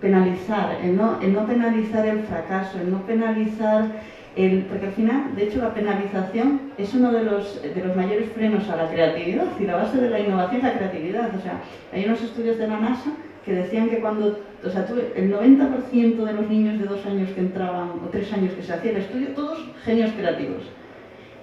penalizar, el no penalizar el fracaso, el no penalizar porque al final, de hecho, la penalización es uno de los mayores frenos a la creatividad, y la base de la innovación es la creatividad. O sea, hay unos estudios de la NASA que decían que el 90% de los niños de 2 años que entraban, o 3 años que se hacía el estudio, todos genios creativos.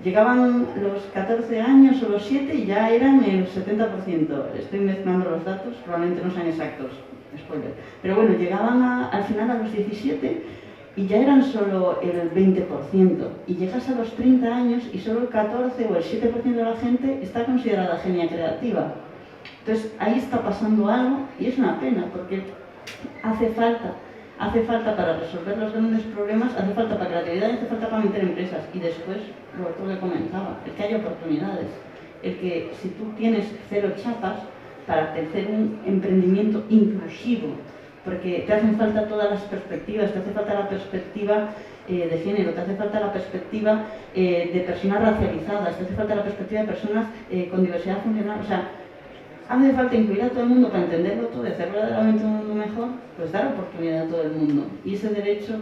Llegaban los 14 años o los 7 y ya eran el 70%. Estoy mezclando los datos, probablemente no sean exactos, spoiler. Pero bueno, llegaban al final a los 17 y ya eran solo el 20%. Y llegas a los 30 años y solo el 14 o el 7% de la gente está considerada genia creativa. Entonces ahí está pasando algo y es una pena porque hace falta para resolver los grandes problemas, hace falta para creatividad y hace falta para meter empresas. Y después, lo otro que comentaba, el que haya oportunidades, el que si tú tienes 0 chapas para hacer un emprendimiento inclusivo, porque te hacen falta todas las perspectivas, te hace falta la perspectiva de género, te hace falta la perspectiva de personas racializadas, te hace falta la perspectiva de personas con diversidad funcional, o sea, hace falta incluir a todo el mundo para entenderlo todo y hacer verdaderamente un mundo mejor, pues dar oportunidad a todo el mundo. Y ese derecho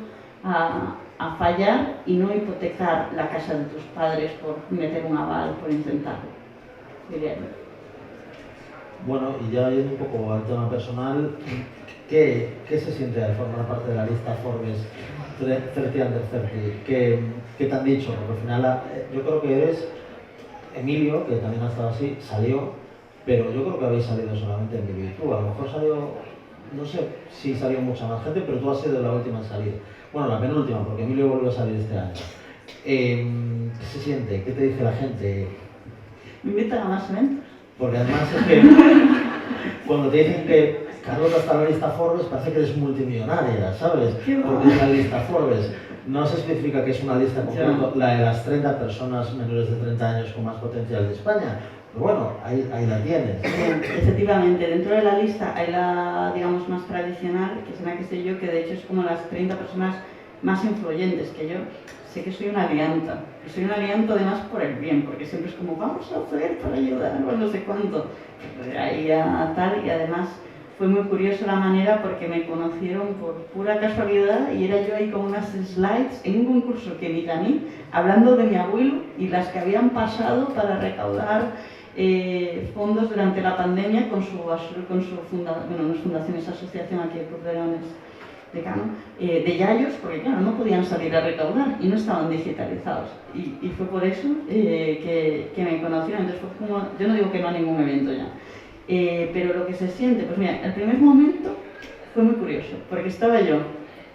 a fallar y no hipotecar la casa de tus padres por meter un aval, por intentarlo. Diría yo. Bueno, y ya yendo un poco al tema personal, ¿qué se siente al formar parte de la lista Forbes 30 Under 30? ¿Qué te han dicho? Porque al final yo creo que eres Emilio, que también ha estado así, salió. Pero yo creo que habéis salido solamente en mi virtud. A lo mejor salió, no sé si salió mucha más gente, pero tú has sido la última en salir. Bueno, la penúltima, porque Emilio volvió a salir este año. ¿Qué se siente? ¿Qué te dice la gente? ¿Me invitan a más eventos? Porque además es que cuando te dicen que Carlota está en la lista Forbes, parece que eres multimillonaria, ¿sabes? Porque es la lista Forbes. No se especifica que es una lista concreta, la de las 30 personas menores de 30 años con más potencial de España. Pero bueno, ahí la tienes. Efectivamente, dentro de la lista hay la, digamos, más tradicional, que es la que sé yo, que de hecho es como las 30 personas más influyentes, que yo sé que soy una alianta. Y soy un aliento además por el bien, porque siempre es como, vamos a hacer para ayudar, o no sé cuánto. Ahí a tal, y además fue muy curioso la manera porque me conocieron por pura casualidad y era yo ahí con unas slides en un concurso que ni gané, hablando de mi abuelo y las que habían pasado para recaudar fondos durante la pandemia con su fundación, bueno, no es fundación, es asociación aquí, el Club de Leones de Cano, de Yayos, porque claro, no podían salir a recaudar y no estaban digitalizados. Y fue por eso que me conocieron. Entonces fue como, yo no digo que no a ningún evento ya, pero lo que se siente, pues mira, el primer momento fue muy curioso, porque estaba yo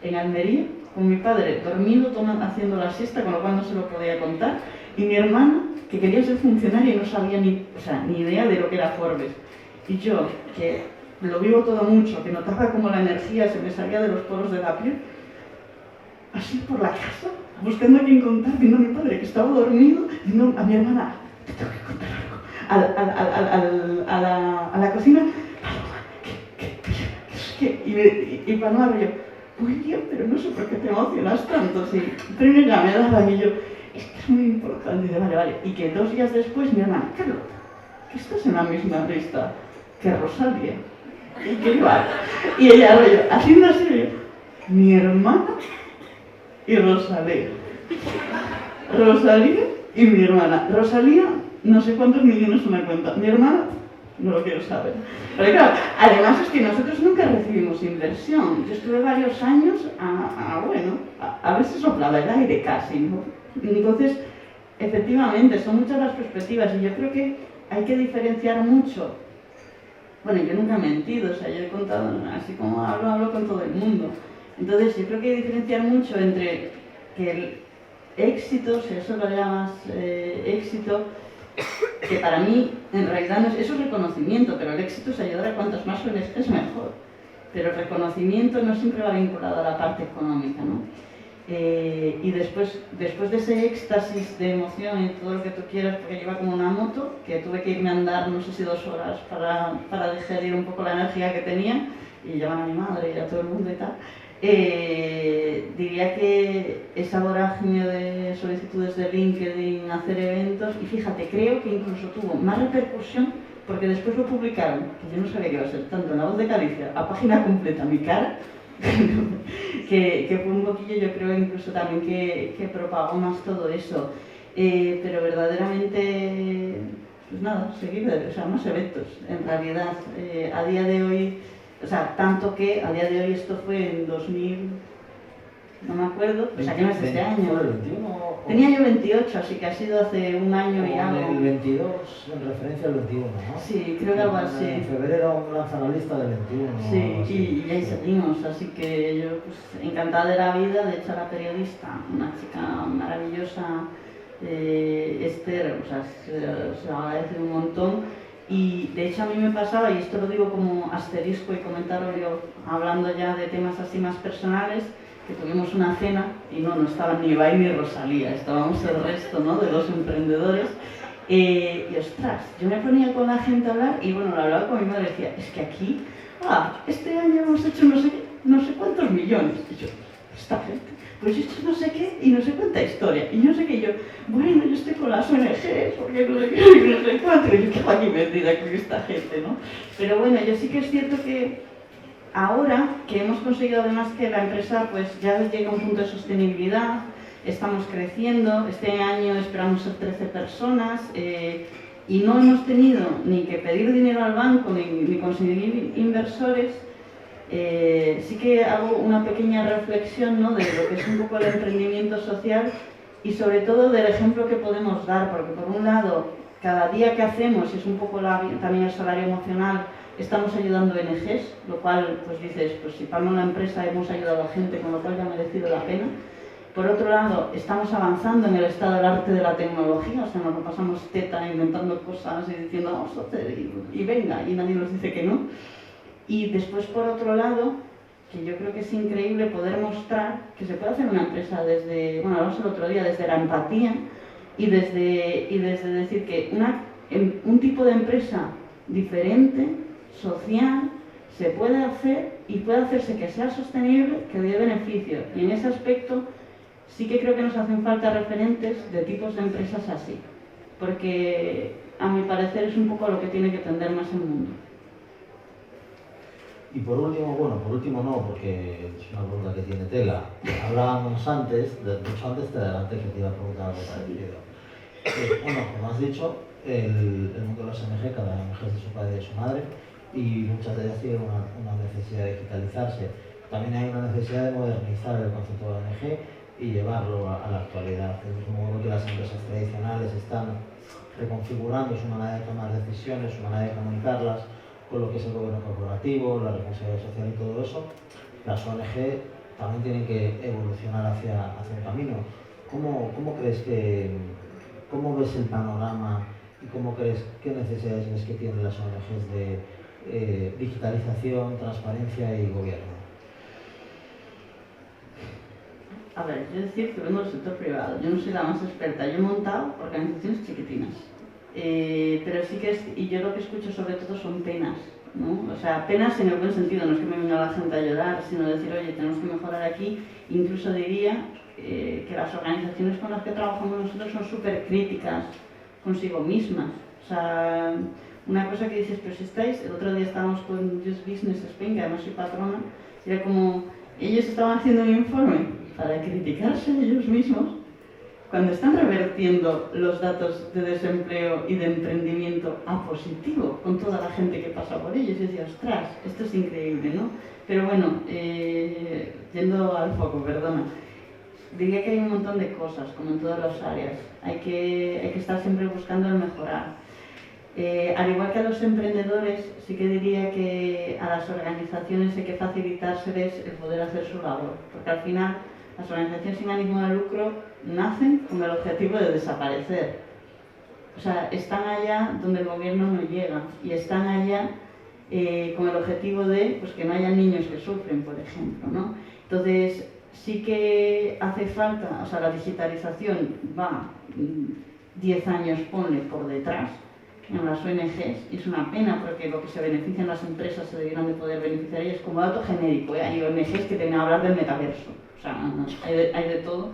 en Almería con mi padre dormido, haciendo la siesta, con lo cual no se lo podía contar, y mi hermana, que quería ser funcionaria y no sabía ni idea de lo que era Forbes. Y yo, que lo vivo todo mucho, que notaba como la energía se me salía de los poros de la piel, así por la casa, buscando a quién contar, viendo a mi padre que estaba dormido, diciendo a mi hermana, te tengo que contar algo, a la cocina, y para no yo, muy bien, pero no sé por qué te emocionas tanto, sí. Primero ya me daba y yo, es que es muy importante, y dice, vale, y que 2 días después mi hermana, Carlota, que estás en la misma lista que Rosalía, y que igual, y ella rollo, haciendo así, mi hermana y Rosalía y mi hermana. Rosalía, no sé cuántos millones una cuenta, mi hermana, no lo quiero saber. Pero claro, además es que nosotros nunca recibimos inversión. Yo estuve varios años a ver si soplaba el aire casi, ¿no? Entonces, efectivamente, son muchas las perspectivas y yo creo que hay que diferenciar mucho. Bueno, yo nunca he mentido, o sea, yo he contado, así como hablo con todo el mundo. Entonces, yo creo que hay que diferenciar mucho entre que el éxito, si eso lo llamas éxito, que para mí en realidad no es, eso es reconocimiento, pero el éxito es ayudar a cuantos más ONGs mejor. Pero el reconocimiento no siempre va vinculado a la parte económica, ¿no? Y después de ese éxtasis de emoción y todo lo que tú quieras, porque yo iba como una moto, que tuve que irme a andar no sé si 2 horas para digerir un poco la energía que tenía, y llamar a mi madre y a todo el mundo y tal, diría que esa vorágine de solicitudes de LinkedIn, hacer eventos, y fíjate, creo que incluso tuvo más repercusión porque después lo publicaron, que yo no sabía que iba a ser tanto en La Voz de Galicia, a página completa, mi cara, que fue un poquillo, yo creo incluso también que propagó más todo eso. Pero verdaderamente, pues nada, seguir, o sea, más eventos, en realidad, a día de hoy, o sea, tanto que a día de hoy esto fue en 2000, no me acuerdo, o sea, que no es este año. ¿Fue el 21? Tenía yo 28, así que ha sido hace un año y algo. El 22, en referencia al 21, ¿no? Sí, creo que algo así. En febrero lanzan la lista del 21. Sí, y ahí seguimos, así que yo pues encantada de la vida, de hecho la periodista, una chica maravillosa, Esther, o sea, se lo agradece un montón. Y de hecho a mí me pasaba, y esto lo digo como asterisco y comentario hablando ya de temas así más personales, que tuvimos una cena y no estaban ni Ibai ni Rosalía, estábamos el resto, ¿no?, de los emprendedores. Y ostras, yo me ponía con la gente a hablar y bueno, lo hablaba con mi madre y decía, es que aquí, este año hemos hecho no sé cuántos millones. Y yo, esta gente, pues yo he hecho no sé qué y no sé cuánta historia. Y yo sé que yo, bueno, yo estoy con las ONGs, porque no sé qué, y no sé cuánto. Y yo quedo aquí metida con esta gente, ¿no? Pero bueno, yo sí que es cierto que ahora que hemos conseguido además que la empresa pues ya llega a un punto de sostenibilidad, estamos creciendo, este año esperamos ser 13 personas y no hemos tenido ni que pedir dinero al banco ni conseguir inversores, sí que hago una pequeña reflexión, ¿no?, de lo que es un poco el emprendimiento social y sobre todo del ejemplo que podemos dar, porque por un lado, cada día que hacemos, y es un poco también el salario emocional, estamos ayudando ONGs, lo cual pues dices, pues si para una empresa hemos ayudado a gente, con lo cual ya ha merecido la pena. Por otro lado, estamos avanzando en el estado del arte de la tecnología, o sea, nos lo pasamos teta inventando cosas y diciendo vamos a hacer y venga, y nadie nos dice que no. Y después, por otro lado, que yo creo que es increíble poder mostrar que se puede hacer una empresa desde, bueno, hablamos el otro día, desde la empatía y desde decir que un tipo de empresa diferente, social, se puede hacer y puede hacerse que sea sostenible, que dé beneficio. Y en ese aspecto sí que creo que nos hacen falta referentes de tipos de empresas así, porque a mi parecer es un poco lo que tiene que tender más el mundo. Y por último, bueno, por último no, porque es una pregunta que tiene tela. Hablábamos antes, mucho antes te adelanté que te iba a preguntar algo parecido. Bueno, como has dicho, el mundo de las ONG, cada ONG es de su padre y de su madre, y muchas de ellas tienen una necesidad de digitalizarse. También hay una necesidad de modernizar el concepto de ONG y llevarlo a la actualidad. Del mismo modo que las empresas tradicionales están reconfigurando su manera de tomar decisiones, su manera de comunicarlas, con lo que es el gobierno corporativo, la responsabilidad social y todo eso, las ONG también tienen que evolucionar hacia un camino. ¿Cómo crees cómo ves el panorama y qué necesidades ves que tienen las ONGs de digitalización, transparencia y gobierno? A ver, yo decir que vengo del sector privado, yo no soy la más experta, yo he montado organizaciones chiquitinas, pero sí que y yo lo que escucho sobre todo son penas, ¿no? O sea, penas en el buen sentido, no es que me venga la gente a llorar, sino decir, oye, tenemos que mejorar aquí. Incluso diría que las organizaciones con las que trabajamos nosotros son súper críticas consigo mismas. O sea, una cosa que dices, pero si estáis, el otro día estábamos con Just Business Spain, que además soy patrona, y era como, ellos estaban haciendo un informe para criticarse ellos mismos cuando están revertiendo los datos de desempleo y de emprendimiento a positivo con toda la gente que pasa por ellos. Y decía, ostras, esto es increíble, ¿no? Pero bueno, yendo al foco, perdona, diría que hay un montón de cosas, como en todas las áreas. Hay que estar siempre buscando el mejorar. Al igual que a los emprendedores, sí que diría que a las organizaciones hay que facilitárseles el poder hacer su labor, porque al final las organizaciones sin ánimo de lucro nacen con el objetivo de desaparecer. O sea, están allá donde el gobierno no llega y están allá con el objetivo de pues, que no haya niños que sufren, por ejemplo, ¿no? Entonces, sí que hace falta, o sea, la digitalización va 10 años, ponle, por detrás en las ONGs, y es una pena porque lo que se benefician las empresas se debieran de poder beneficiar ellas como dato genérico, ¿eh? Hay ONGs que tienen a hablar del metaverso, o sea, hay de todo.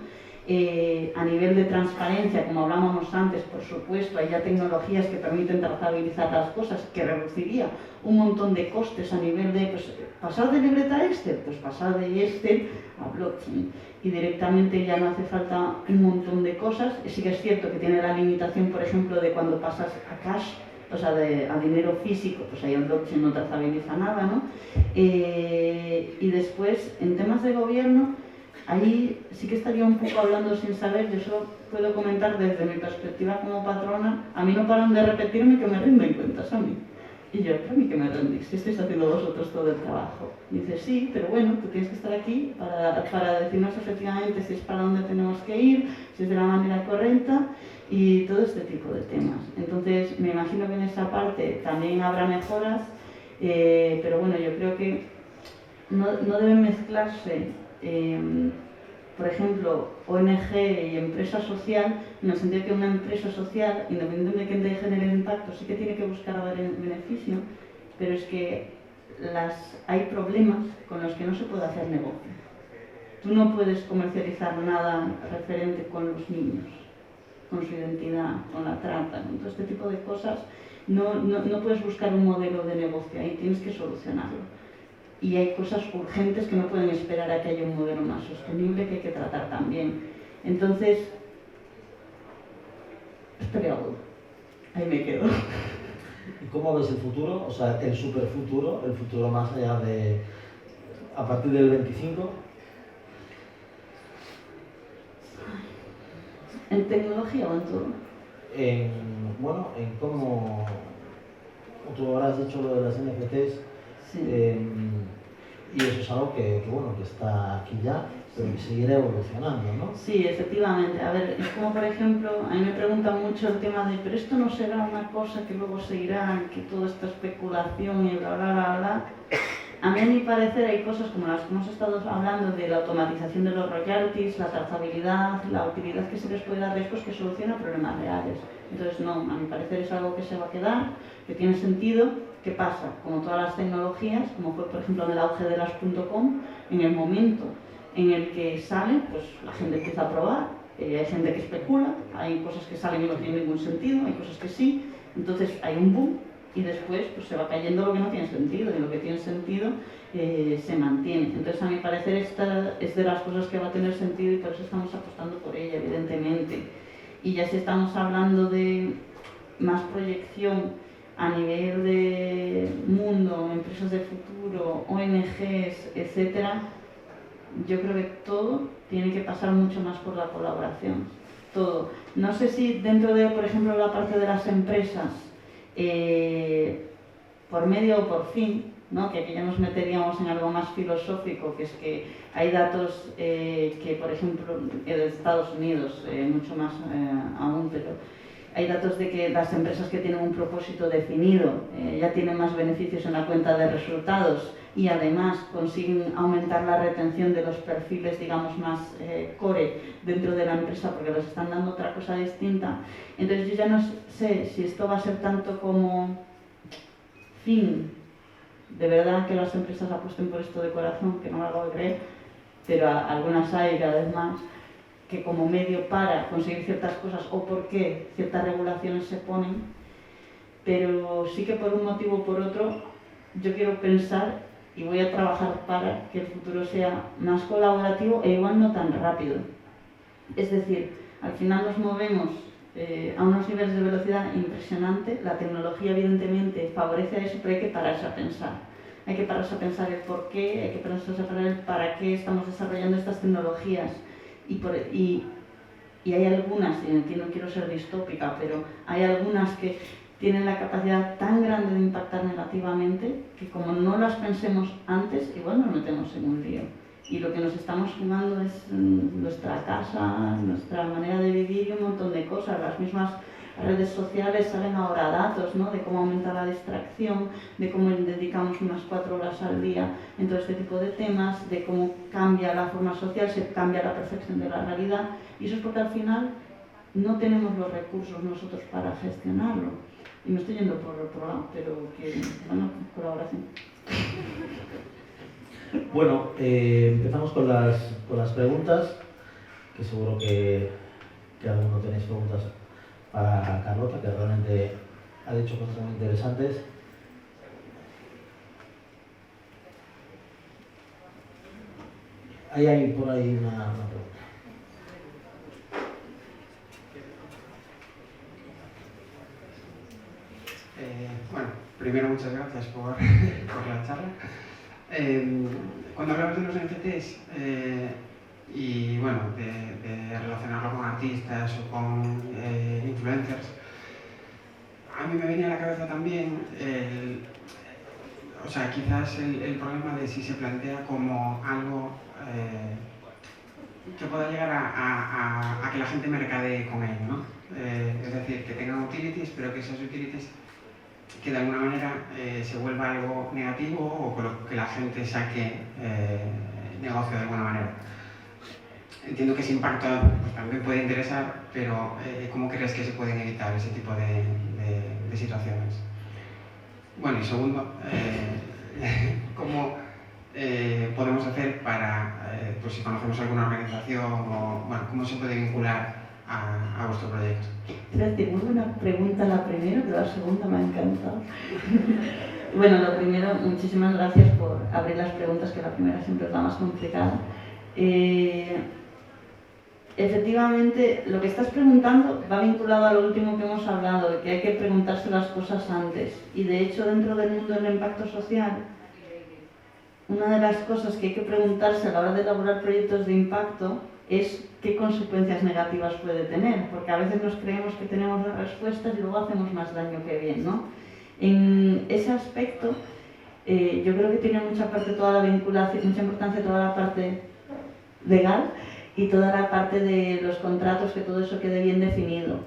A nivel de transparencia, como hablábamos antes, por supuesto, hay ya tecnologías que permiten trazabilizar las cosas, que reduciría un montón de costes a nivel de, pues, pasar de libreta Excel, pues pasar de Excel a blockchain. Y directamente ya no hace falta un montón de cosas. Sí que es cierto que tiene la limitación, por ejemplo, de cuando pasas a cash, o sea, a dinero físico, pues ahí el blockchain no trazabiliza nada, ¿no? Y después, en temas de gobierno, ahí sí que estaría un poco hablando sin saber. Yo solo puedo comentar desde mi perspectiva como patrona. A mí no paran de repetirme que me rinden cuentas a mí. Y yo, ¿para mí que me rendís? Si estáis haciendo vosotros todo el trabajo. Y dice, sí, pero bueno, tú tienes que estar aquí para decirnos efectivamente si es para dónde tenemos que ir, si es de la manera correcta y todo este tipo de temas. Entonces, me imagino que en esa parte también habrá mejoras, pero bueno, yo creo que no deben mezclarse, por ejemplo, ONG y empresa social, en el sentido que una empresa social, independientemente de que genere impacto, sí que tiene que buscar dar beneficio, pero es que hay problemas con los que no se puede hacer negocio. Tú no puedes comercializar nada referente con los niños, con su identidad, con la trata, con todo este tipo de cosas. No puedes buscar un modelo de negocio ahí, tienes que solucionarlo. Y hay cosas urgentes que no pueden esperar a que haya un modelo más sostenible que hay que tratar también. Entonces, esperado, ahí me quedo. ¿Y cómo ves el futuro? O sea, el superfuturo, el futuro más allá de a partir del 25. ¿En tecnología o en todo? En cómo tú habrás dicho lo de las NFTs. Sí. Y eso es algo que está aquí ya, pero que seguirá evolucionando, ¿no? Sí, efectivamente. A ver, es como por ejemplo, a mí me preguntan mucho el tema de, pero esto no será una cosa que luego seguirá, que toda esta especulación y bla, bla, bla, bla. A mí, a mi parecer, hay cosas como las que hemos estado hablando de la automatización de los royalties, la trazabilidad, la utilidad que se les puede dar después, que soluciona problemas reales. Entonces, no, a mi parecer es algo que se va a quedar, que tiene sentido. ¿Qué pasa? Como todas las tecnologías, como fue por ejemplo en el auge de las .com, en el momento en el que sale, pues la gente empieza a probar, hay gente que especula, hay cosas que salen y no tienen ningún sentido, hay cosas que sí, entonces hay un boom y después pues, se va cayendo lo que no tiene sentido, y lo que tiene sentido se mantiene. Entonces, a mi parecer, esta es de las cosas que va a tener sentido y por eso estamos apostando por ella, evidentemente. Y ya si estamos hablando de más proyección a nivel de mundo, empresas de futuro, ONGs, etcétera, yo creo que todo tiene que pasar mucho más por la colaboración. Todo. No sé si dentro de, por ejemplo, la parte de las empresas, por medio o por fin, ¿no? Que aquí ya nos meteríamos en algo más filosófico, que es que hay datos que, por ejemplo, de Estados Unidos, mucho más aún, pero hay datos de que las empresas que tienen un propósito definido ya tienen más beneficios en la cuenta de resultados y además consiguen aumentar la retención de los perfiles, digamos, más core dentro de la empresa porque les están dando otra cosa distinta. Entonces yo ya no sé si esto va a ser tanto como fin, de verdad que las empresas apuesten por esto de corazón, que no me lo hago creer, pero algunas hay cada vez más, que como medio para conseguir ciertas cosas o por qué ciertas regulaciones se ponen, pero sí que por un motivo o por otro yo quiero pensar y voy a trabajar para que el futuro sea más colaborativo e igual no tan rápido. Es decir, al final nos movemos a unos niveles de velocidad impresionante, la tecnología evidentemente favorece a eso, pero hay que pararse a pensar. Hay que pararse a pensar el por qué, hay que pararse a pensar el para qué estamos desarrollando estas tecnologías. Y hay algunas, y aquí no quiero ser distópica, pero hay algunas que tienen la capacidad tan grande de impactar negativamente que como no las pensemos antes, igual nos metemos en un lío. Y lo que nos estamos jugando es nuestra casa, nuestra manera de vivir y un montón de cosas. Las mismas redes sociales salen ahora datos, ¿no? De cómo aumenta la distracción, de cómo dedicamos unas 4 horas al día en todo este tipo de temas, de cómo cambia la forma social, se cambia la percepción de la realidad. Y eso es porque al final no tenemos los recursos nosotros para gestionarlo. Y me estoy yendo por otro lado, pero que, bueno, colaboración. Bueno, empezamos con las preguntas, que seguro que alguno tenéis preguntas para Carlota, que realmente ha dicho cosas muy interesantes. Hay por ahí una pregunta. Bueno, primero muchas gracias por la charla. Cuando hablamos de los NFTs y bueno, de relacionarlo con artistas o con influencers, a mí me venía a la cabeza también quizás el problema de si se plantea como algo que pueda llegar a que la gente mercadee con ello, ¿no? Es decir, que tengan utilities, pero que esas utilities que de alguna manera se vuelva algo negativo o con lo que la gente saque negocio de alguna manera. Entiendo que ese impacto pues, también puede interesar, pero ¿cómo crees que se pueden evitar ese tipo de situaciones? Bueno, y segundo, ¿cómo podemos hacer para, pues si conocemos alguna organización o, bueno, cómo se puede vincular a vuestro proyecto? Fíjate, muy buena pregunta la primera, pero la segunda me ha encantado. Bueno, lo primero, muchísimas gracias por abrir las preguntas, que la primera siempre es la más complicada. Efectivamente, lo que estás preguntando va vinculado a lo último que hemos hablado, de que hay que preguntarse las cosas antes. Y de hecho, dentro del mundo del impacto social, una de las cosas que hay que preguntarse a la hora de elaborar proyectos de impacto es qué consecuencias negativas puede tener, porque a veces nos creemos que tenemos las respuestas y luego hacemos más daño que bien, ¿no? En ese aspecto, yo creo que tiene mucha parte toda la vinculación, mucha importancia toda la parte legal y toda la parte de los contratos, que todo eso quede bien definido.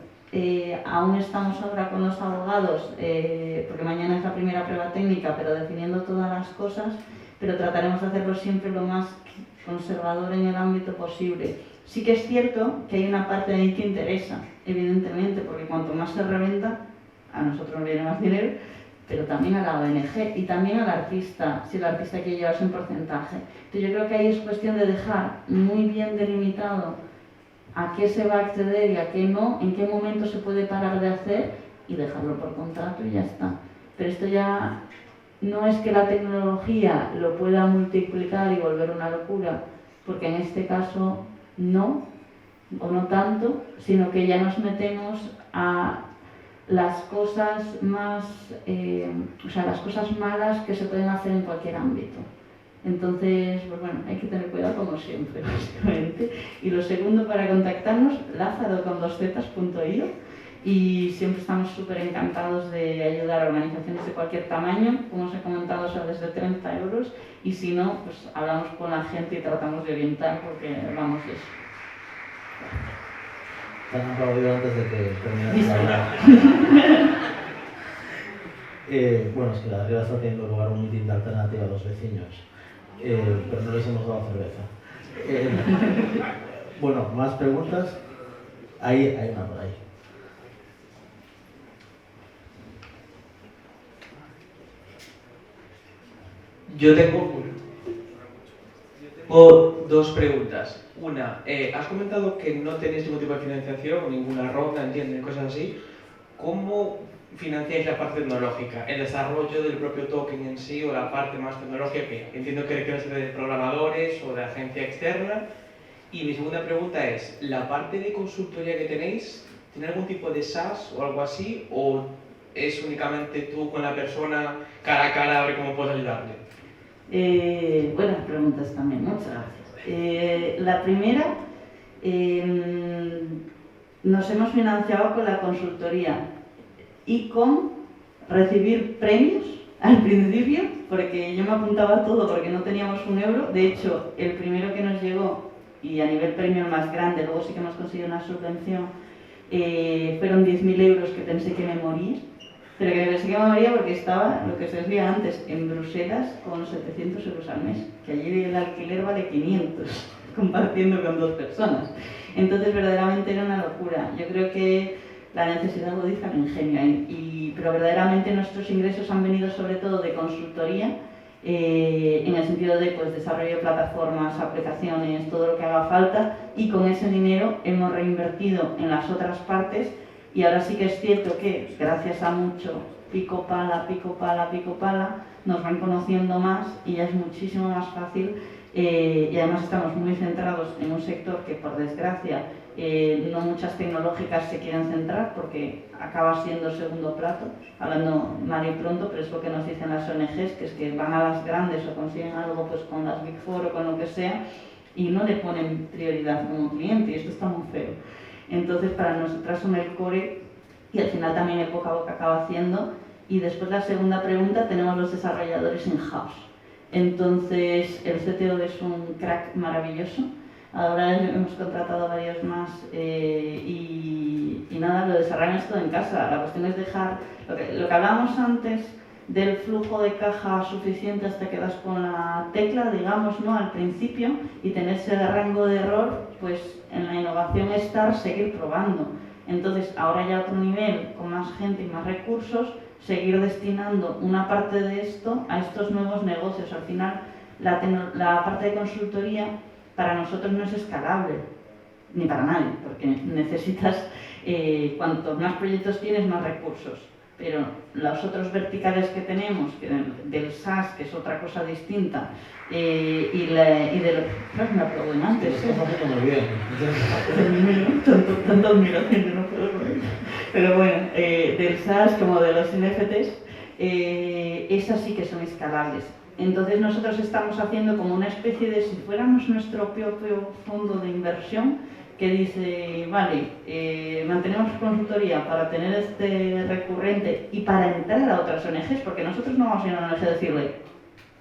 Aún estamos ahora con los abogados, porque mañana es la primera prueba técnica, pero definiendo todas las cosas, pero trataremos de hacerlo siempre lo más conservador en el ámbito posible. Sí que es cierto que hay una parte ahí que interesa, evidentemente, porque cuanto más se reventa, a nosotros nos viene más dinero, pero también a la ONG y también al artista, si el artista quiere llevarse un porcentaje. Entonces yo creo que ahí es cuestión de dejar muy bien delimitado a qué se va a acceder y a qué no, en qué momento se puede parar de hacer y dejarlo por contrato y ya está. pero esto ya no es que la tecnología lo pueda multiplicar y volver una locura, porque en este caso no, o no tanto, sino que ya nos metemos a las cosas más, o sea, las cosas malas que se pueden hacer en cualquier ámbito. Entonces, pues bueno, hay que tener cuidado como siempre, básicamente. Y lo segundo, para contactarnos, Lázaro con 2z.io, y siempre estamos súper encantados de ayudar a organizaciones de cualquier tamaño, como os he comentado, o sea, desde 30 euros, y si no, pues hablamos con la gente y tratamos de orientar, porque vamos de eso. Te han aplaudido antes de que terminaras de hablar. Bueno, es que arriba está teniendo lugar un mitin de alternativa a los vecinos, pero no les hemos dado cerveza. Bueno, ¿más preguntas? Hay una por ahí. Yo tengo dos preguntas. Una, has comentado que no tenéis ningún tipo de financiación, ninguna ronda, entienden, cosas así. ¿Cómo financiáis la parte tecnológica? ¿El desarrollo del propio token en sí o la parte más tecnológica? Que entiendo que requiere de programadores o de agencia externa. Y mi segunda pregunta es, ¿la parte de consultoría que tenéis tiene algún tipo de SaaS o algo así? ¿O es únicamente tú con la persona cara a cara a ver cómo puedes ayudarle? Buenas preguntas también, muchas gracias. La primera, nos hemos financiado con la consultoría y con recibir premios al principio, porque yo me apuntaba a todo porque no teníamos un euro. De hecho, el primero que nos llegó, y a nivel premio más grande, luego sí que hemos conseguido una subvención, fueron 10.000 euros, que pensé que me moría. Pero que pensé que me moría porque estaba, lo que se decía antes, en Bruselas con 700 euros al mes, que allí el alquiler vale 500, compartiendo con 2 personas. Entonces, verdaderamente era una locura. Yo creo que la necesidad agudiza el ingenio, pero verdaderamente nuestros ingresos han venido sobre todo de consultoría, en el sentido de pues, desarrollo de plataformas, aplicaciones, todo lo que haga falta, y con ese dinero hemos reinvertido en las otras partes. Y ahora sí que es cierto que, gracias a mucho pico pala, nos van conociendo más y ya es muchísimo más fácil. Y además estamos muy centrados en un sector que, por desgracia, no muchas tecnológicas se quieren centrar porque acaba siendo segundo plato, hablando mal y pronto, pero es lo que nos dicen las ONGs, que es que van a las grandes o consiguen algo pues, con las Big Four o con lo que sea y no le ponen prioridad como cliente, y esto está muy feo. Entonces, para nosotras son el core y al final también el boca a boca acaba haciendo. Y después la segunda pregunta, tenemos los desarrolladores in-house. Entonces, el CTO es un crack maravilloso. Ahora hemos contratado varios más y nada, lo desarrollamos todo en casa. La cuestión es dejar lo que hablábamos antes del flujo de caja suficiente hasta que das con la tecla, digamos, ¿no? Al principio, y tener ese rango de error, pues en la innovación estar, seguir probando. Entonces, ahora ya a otro nivel, con más gente y más recursos, seguir destinando una parte de esto a estos nuevos negocios. Al final, la parte de consultoría para nosotros no es escalable, ni para nadie, porque necesitas, cuantos más proyectos tienes, más recursos. Pero los otros verticales que tenemos, del SaaS, que es otra cosa distinta, y de los... Claro, me aplauden antes. Estás haciendo muy bien. Tanta admiración, yo no puedo reír. Pero bueno, del SaaS como de los NFTs, esas sí que son escalables. Entonces nosotros estamos haciendo como una especie de, si fuéramos nuestro propio fondo de inversión, que dice, vale, mantenemos consultoría para tener este recurrente y para entrar a otras ONGs, porque nosotros no vamos a ir a una ONG a decirle,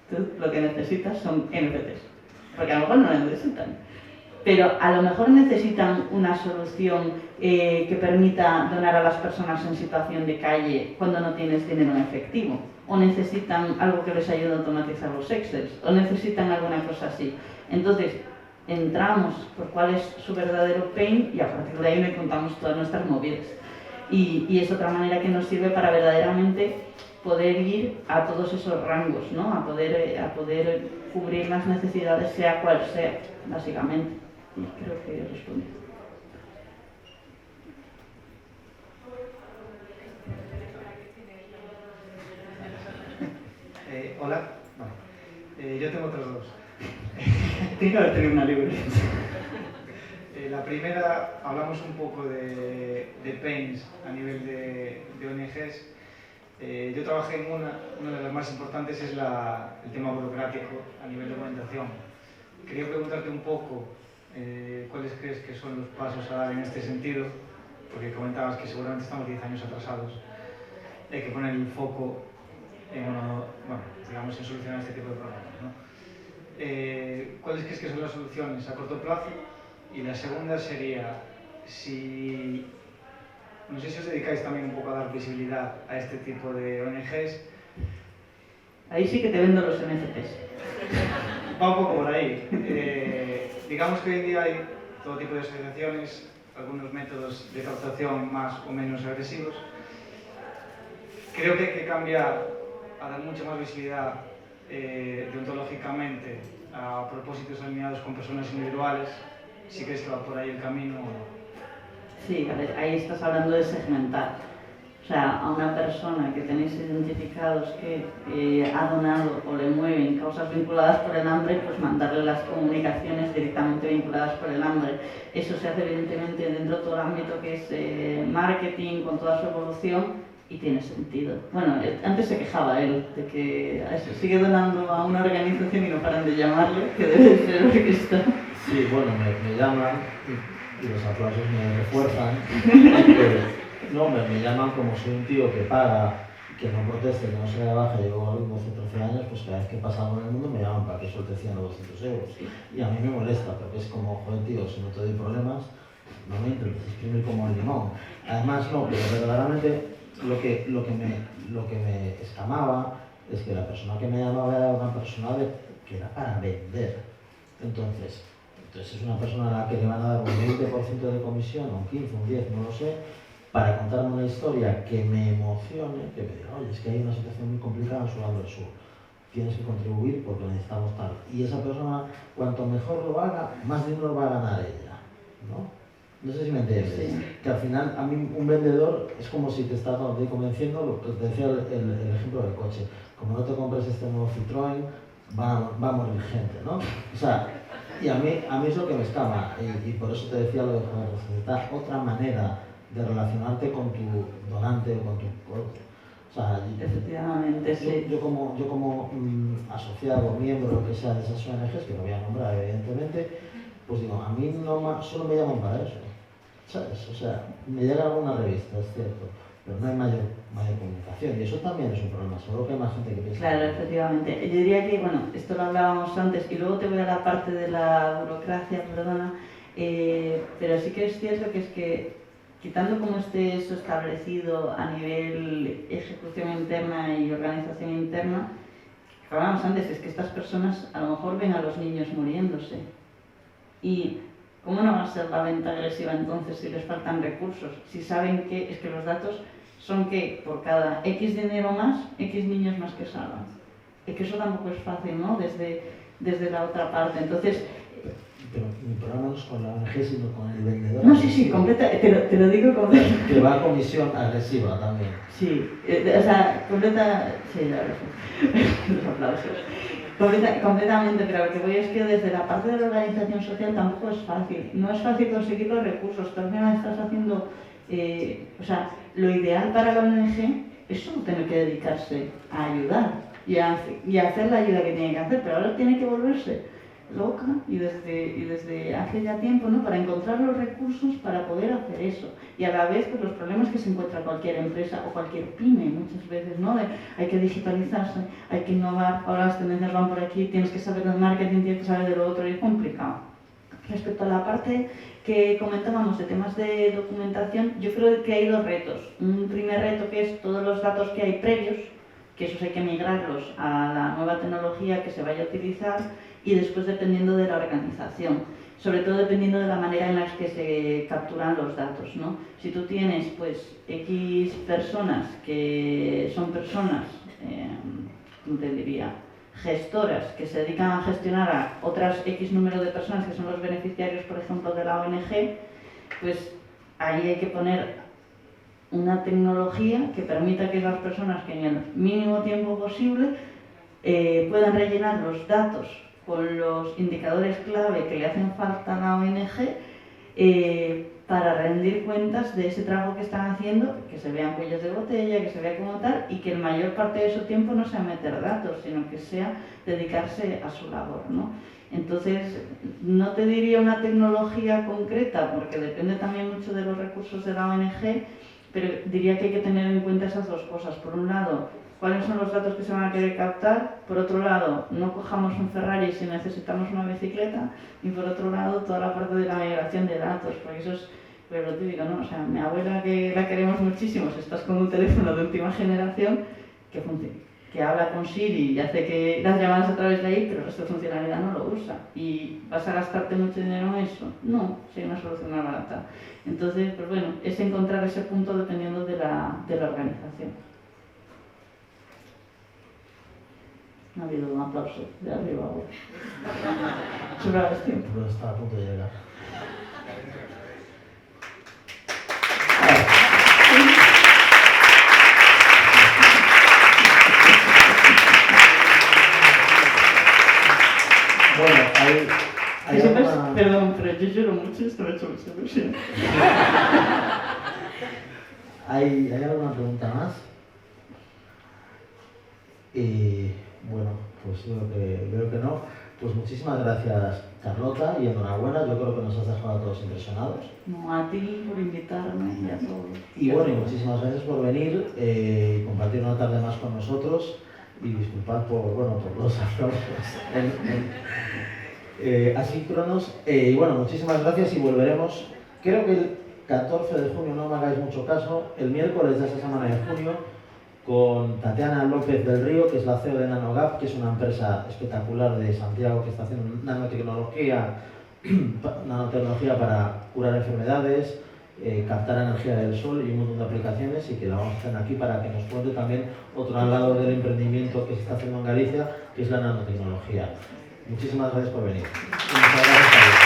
tú lo que necesitas son NFTs, porque a lo mejor no necesitan, pero a lo mejor necesitan una solución que permita donar a las personas en situación de calle cuando no tienes dinero en efectivo, o necesitan algo que les ayude a automatizar los Excels, o necesitan alguna cosa así. Entonces, entramos por cuál es su verdadero pain y a partir de ahí le contamos todas nuestras movidas. Y es otra manera que nos sirve para verdaderamente poder ir a todos esos rangos, ¿no? A poder cubrir las necesidades, sea cual sea, básicamente. Y creo que respondí. Hola. Bueno, yo tengo otros dos. Tiene que haber tenido una libre. La primera, hablamos un poco de pains a nivel de ONGs. Yo trabajé en una de las más importantes es el tema burocrático a nivel de documentación. Quería preguntarte un poco cuáles crees que son los pasos a dar en este sentido, porque comentabas que seguramente estamos 10 años atrasados. Hay que poner el foco en, digamos, en solucionar este tipo de problemas, ¿no? ¿Cuáles crees que son las soluciones a corto plazo? Y la segunda sería, no sé si os dedicáis también un poco a dar visibilidad a este tipo de ONGs. Ahí sí que te vendo los NFTs. Va un poco por ahí. Digamos que hoy en día hay todo tipo de asociaciones, algunos métodos de captación más o menos agresivos. Creo que hay que cambiar a dar mucha más visibilidad deontológicamente a propósitos alineados con personas individuales. Si crees que va por ahí el camino o no. Sí, a ver, ahí estás hablando de segmentar. O sea, a una persona que tenéis identificados que ha donado o le mueven causas vinculadas por el hambre, pues mandarle las comunicaciones directamente vinculadas por el hambre. Eso se hace evidentemente dentro de todo el ámbito que es marketing, con toda su evolución, y tiene sentido. Bueno, antes se quejaba él de que sigue donando a una organización y no paran de llamarle, que debe ser porque está... Sí, bueno, me llaman y los aplausos me refuerzan. No, me llaman como soy un tío que paga, que no proteste, que no se da baja, llevo 12 o 13 años, pues cada vez que pasa algo en el mundo me llaman para que suelte 100 o 200 euros. Y a mí me molesta, porque es como, joder tío, si no te doy problemas, no me intentes exprimir como el limón. Además no, pero verdaderamente lo que me escamaba es que la persona que me llamaba era una persona que era para vender. Entonces es una persona a la que le van a dar un 20% de comisión, un 15, un 10, no lo sé, para contarme una historia que me emocione, que me diga, oye, es que hay una situación muy complicada en Sudán del Sur, tienes que contribuir porque necesitamos tal. Y esa persona, cuanto mejor lo haga, más dinero va a ganar ella, ¿no? No sé si me entiendes. Sí. Que al final, a mí un vendedor es como si te está convenciendo, lo que te decía el ejemplo del coche. Como no te compres este nuevo Citroën, va a morir gente, ¿no? O sea, y a mí es lo que me escama, y por eso te decía lo de necesitar otra manera de relacionarte con tu donante o con tu... O sea, efectivamente, sí. Yo como asociado, miembro, lo que sea de esas ONGs, que no voy a nombrar evidentemente, pues digo, a mí solo me llaman para eso, ¿sabes? O sea, me llega alguna revista, es cierto, pero no hay mayor comunicación, y eso también es un problema, seguro que hay más gente que piensa. Claro, efectivamente. Yo diría que, bueno, esto lo hablábamos antes, y luego te voy a la parte de la burocracia, perdona, pero sí que es cierto que es que quitando como esté eso establecido a nivel ejecución interna y organización interna, que hablábamos antes, es que estas personas a lo mejor ven a los niños muriéndose. ¿Y cómo no va a ser la venta agresiva entonces si les faltan recursos? Si saben que es que los datos son que por cada X dinero más, X niños más que salvan. Es que eso tampoco es fácil, ¿no? Desde la otra parte. Entonces, pero mi problema no es con la ONG, sino con el vendedor. No, sí, completa, te lo digo como... Que va a comisión agresiva también. Sí, o sea, completa... Sí, la verdad, los aplausos. Completamente, pero lo que voy es que desde la parte de la organización social tampoco es fácil. No es fácil conseguir los recursos. Tú al final estás haciendo... o sea, lo ideal para la ONG es solo tener que dedicarse a ayudar y a hacer la ayuda que tiene que hacer, pero ahora tiene que volverse loca y desde hace ya tiempo, ¿no? Para encontrar los recursos para poder hacer eso. Y a la vez, pues los problemas que se encuentra cualquier empresa o cualquier pyme muchas veces, ¿no? Hay que digitalizarse, hay que innovar, ahora las tendencias van por aquí, tienes que saber del marketing, tienes que saber de lo otro, y es complicado. Respecto a la parte que comentábamos de temas de documentación, yo creo que hay dos retos. Un primer reto que es todos los datos que hay previos, que esos hay que migrarlos a la nueva tecnología que se vaya a utilizar, y después dependiendo de la organización, sobre todo dependiendo de la manera en la que se capturan los datos, ¿no? Si tú tienes pues X personas que son personas, ¿cómo te diría?, gestoras que se dedican a gestionar a otras X número de personas que son los beneficiarios, por ejemplo, de la ONG, pues ahí hay que poner una tecnología que permita que esas personas que en el mínimo tiempo posible puedan rellenar los datos con los indicadores clave que le hacen falta a la ONG para rendir cuentas de ese trabajo que están haciendo, que se vean cuellos de botella, que se vea como tal, y que la mayor parte de su tiempo no sea meter datos, sino que sea dedicarse a su labor, ¿no? Entonces, no te diría una tecnología concreta, porque depende también mucho de los recursos de la ONG, pero diría que hay que tener en cuenta esas dos cosas. Por un lado, cuáles son los datos que se van a querer captar. Por otro lado, no cojamos un Ferrari si necesitamos una bicicleta. Y por otro lado, toda la parte de la migración de datos, porque eso es lo típico, ¿no? O sea, mi abuela, que la queremos muchísimo, si estás con un teléfono de última generación, que funciona, que habla con Siri y hace que las llamadas a través de ahí, pero el resto de funcionalidad no lo usa. ¿Y vas a gastarte mucho dinero en eso? No, si hay una solución más barata. Entonces, pues bueno, es encontrar ese punto dependiendo de la organización. No ha habido un aplauso de arriba ahora. Sobrabas tiempo. Pero está a punto de llegar. Bueno, hay alguna... Perdón, pero yo lloro mucho y esto me ha hecho mucha ilusión. ¿Hay alguna pregunta más? Bueno, pues veo que no. Pues muchísimas gracias, Carlota, y enhorabuena. Yo creo que nos has dejado a todos impresionados. No, a ti por invitarme y a todos. Y bueno, y muchísimas gracias por venir y compartir una tarde más con nosotros. Y disculpad por los aplausos asíncronos. Y bueno, muchísimas gracias y volveremos, creo que el 14 de junio, no me hagáis mucho caso, el miércoles de esa semana de junio, con Tatiana López del Río, que es la CEO de NanoGap, que es una empresa espectacular de Santiago que está haciendo nanotecnología para curar enfermedades, captar energía del sol y un montón de aplicaciones, y que la vamos a hacer aquí para que nos cuente también otro lado del emprendimiento que se está haciendo en Galicia, que es la nanotecnología. Muchísimas gracias por venir. Y muchas gracias a